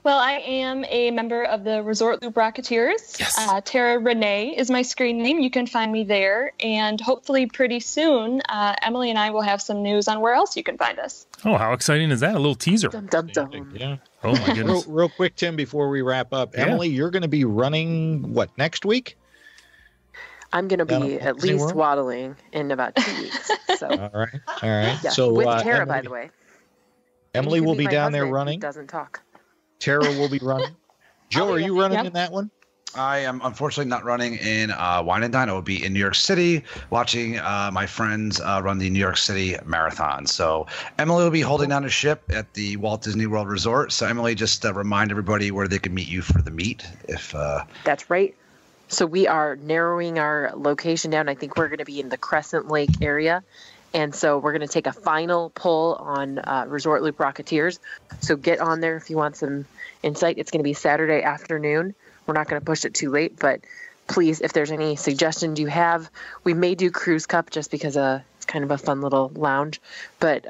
S12: Well, I am a member of the Resort Loop Rocketeers.
S8: Yes.
S12: Tara Renee is my screen name. You can find me there. And hopefully pretty soon, Emily and I will have some news on where else you can find us.
S8: Oh, how exciting is that? A little teaser.
S9: Dum, dum, dum.
S13: Yeah.
S8: Oh, my goodness.
S13: Real quick, Tim, before we wrap up.
S8: Yeah.
S13: Emily, you're going to be running, what, next week?
S9: I'm going to be at least waddling in about 2 weeks. So.
S13: All right.
S9: Yeah.
S13: So,
S9: with Tara,
S13: Emily,
S9: by the way.
S13: Emily will be down there
S9: husband,
S13: running.
S9: He doesn't talk.
S13: Tara will be running. Joe, are you running in that one?
S10: I am unfortunately not running in Wine and Dine. I will be in New York City watching my friends run the New York City Marathon. So Emily will be holding down a ship at the Walt Disney World Resort. So Emily, just remind everybody where they can meet you for the meet. If
S9: That's right. So we are narrowing our location down. I think we're going to be in the Crescent Lake area. And so we're going to take a final poll on Resort Loop Rocketeers. So get on there if you want some insight. It's going to be Saturday afternoon. We're not going to push it too late, but please, if there's any suggestions you have, we may do Cruise Cup just because it's kind of a fun little lounge. But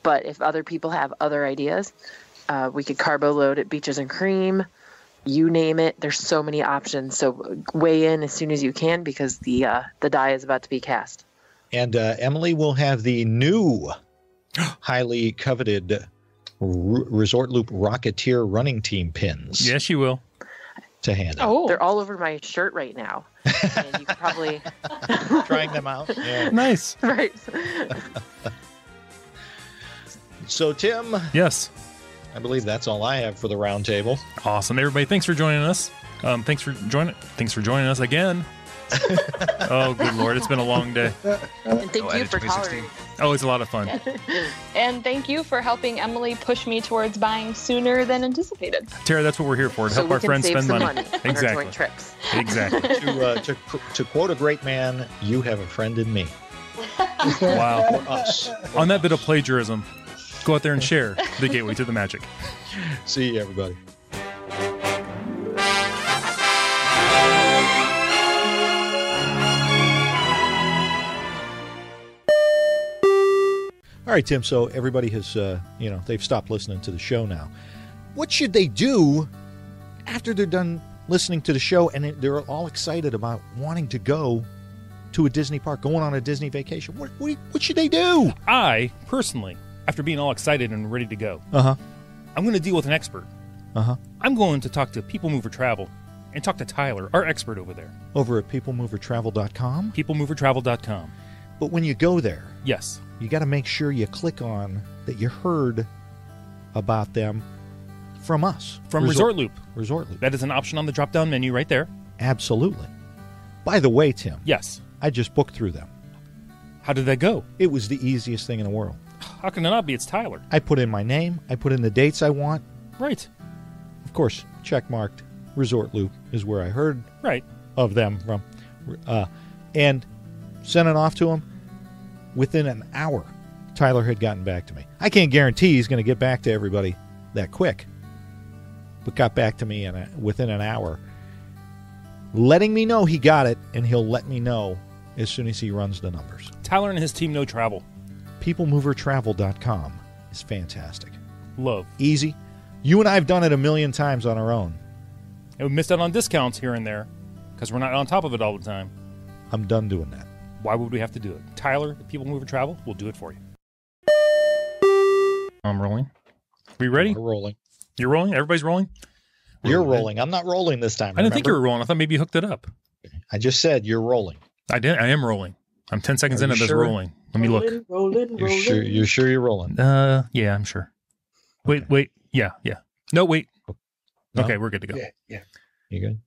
S9: if other people have other ideas, we could carbo load at Beaches and Cream. You name it. There's so many options. So weigh in as soon as you can because the die is about to be cast.
S13: And Emily will have the new, highly coveted Resort Loop Rocketeer running team pins.
S8: Yes, you will.
S13: To hand out.
S9: Oh, they're all over my shirt right now. And you can probably
S13: trying them out. Yeah.
S8: Nice.
S9: Right.
S13: So, Tim.
S8: Yes.
S13: I believe that's all I have for the roundtable.
S8: Awesome, everybody. Thanks for joining us. Thanks for joining us again. Oh, good Lord. It's been a long day.
S12: And thank you for tolerating.
S8: Oh, it's a lot of fun.
S12: And thank you for helping Emily push me towards buying sooner than anticipated.
S8: Tara, that's what we're here for, to
S9: so
S8: help our friends spend money.
S9: Exactly. On our joint trips.
S8: Exactly.
S13: To quote a great man, you have a friend in me.
S8: Wow.
S13: For us.
S8: On that bit of plagiarism, go out there and share the gateway to the magic.
S13: See you, everybody. All right, Tim, so everybody has, they've stopped listening to the show now. What should they do after they're done listening to the show and they're all excited about wanting to go to a Disney park, going on a Disney vacation? What should they do?
S8: I, personally, after being all excited and ready to go,
S13: I'm
S8: going to deal with an expert. I'm going to talk to People Mover Travel and talk to Tyler, our expert over there.
S13: Over at peoplemovertravel.com?
S8: Peoplemovertravel.com.
S13: But when you go there...
S8: Yes.
S13: You got to make sure you click on that you heard about them from us.
S8: From Resort Loop.
S13: Resort Loop.
S8: That is an option on the drop-down menu right there.
S13: Absolutely. By the way, Tim.
S8: Yes.
S13: I just booked through them.
S8: How did that go?
S13: It was the easiest thing in the world.
S8: How can it not be? It's Tyler.
S13: I put in my name. I put in the dates I want.
S8: Right.
S13: Of course, check-marked Resort Loop is where I heard of them from. And sent it off to him. Within an hour, Tyler had gotten back to me. I can't guarantee he's going to get back to everybody that quick, but got back to me within an hour, letting me know he got it, and he'll let me know as soon as he runs the numbers.
S8: Tyler and his team know travel.
S13: Peoplemovertravel.com is fantastic.
S8: Love.
S13: Easy.
S1: You and I have done it a million times on our own.
S8: And we missed out on discounts here and there because we're not on top of it all the time.
S1: I'm done doing that.
S8: Why would we have to do it? Tyler, the People Mover Travel, will do it for you. I'm rolling. Are you ready?
S13: We're rolling.
S8: You're rolling? Everybody's rolling?
S13: You're rolling. I'm not rolling this time.
S8: I didn't think you were rolling. I thought maybe you hooked it up.
S13: I just said you're rolling.
S8: I am rolling. I'm 10 seconds into this rolling. Let me look.
S13: You're sure you're rolling?
S8: Yeah, I'm sure. Wait. Yeah. No, wait.
S13: No?
S8: Okay, we're good to go.
S11: Yeah.
S13: You good?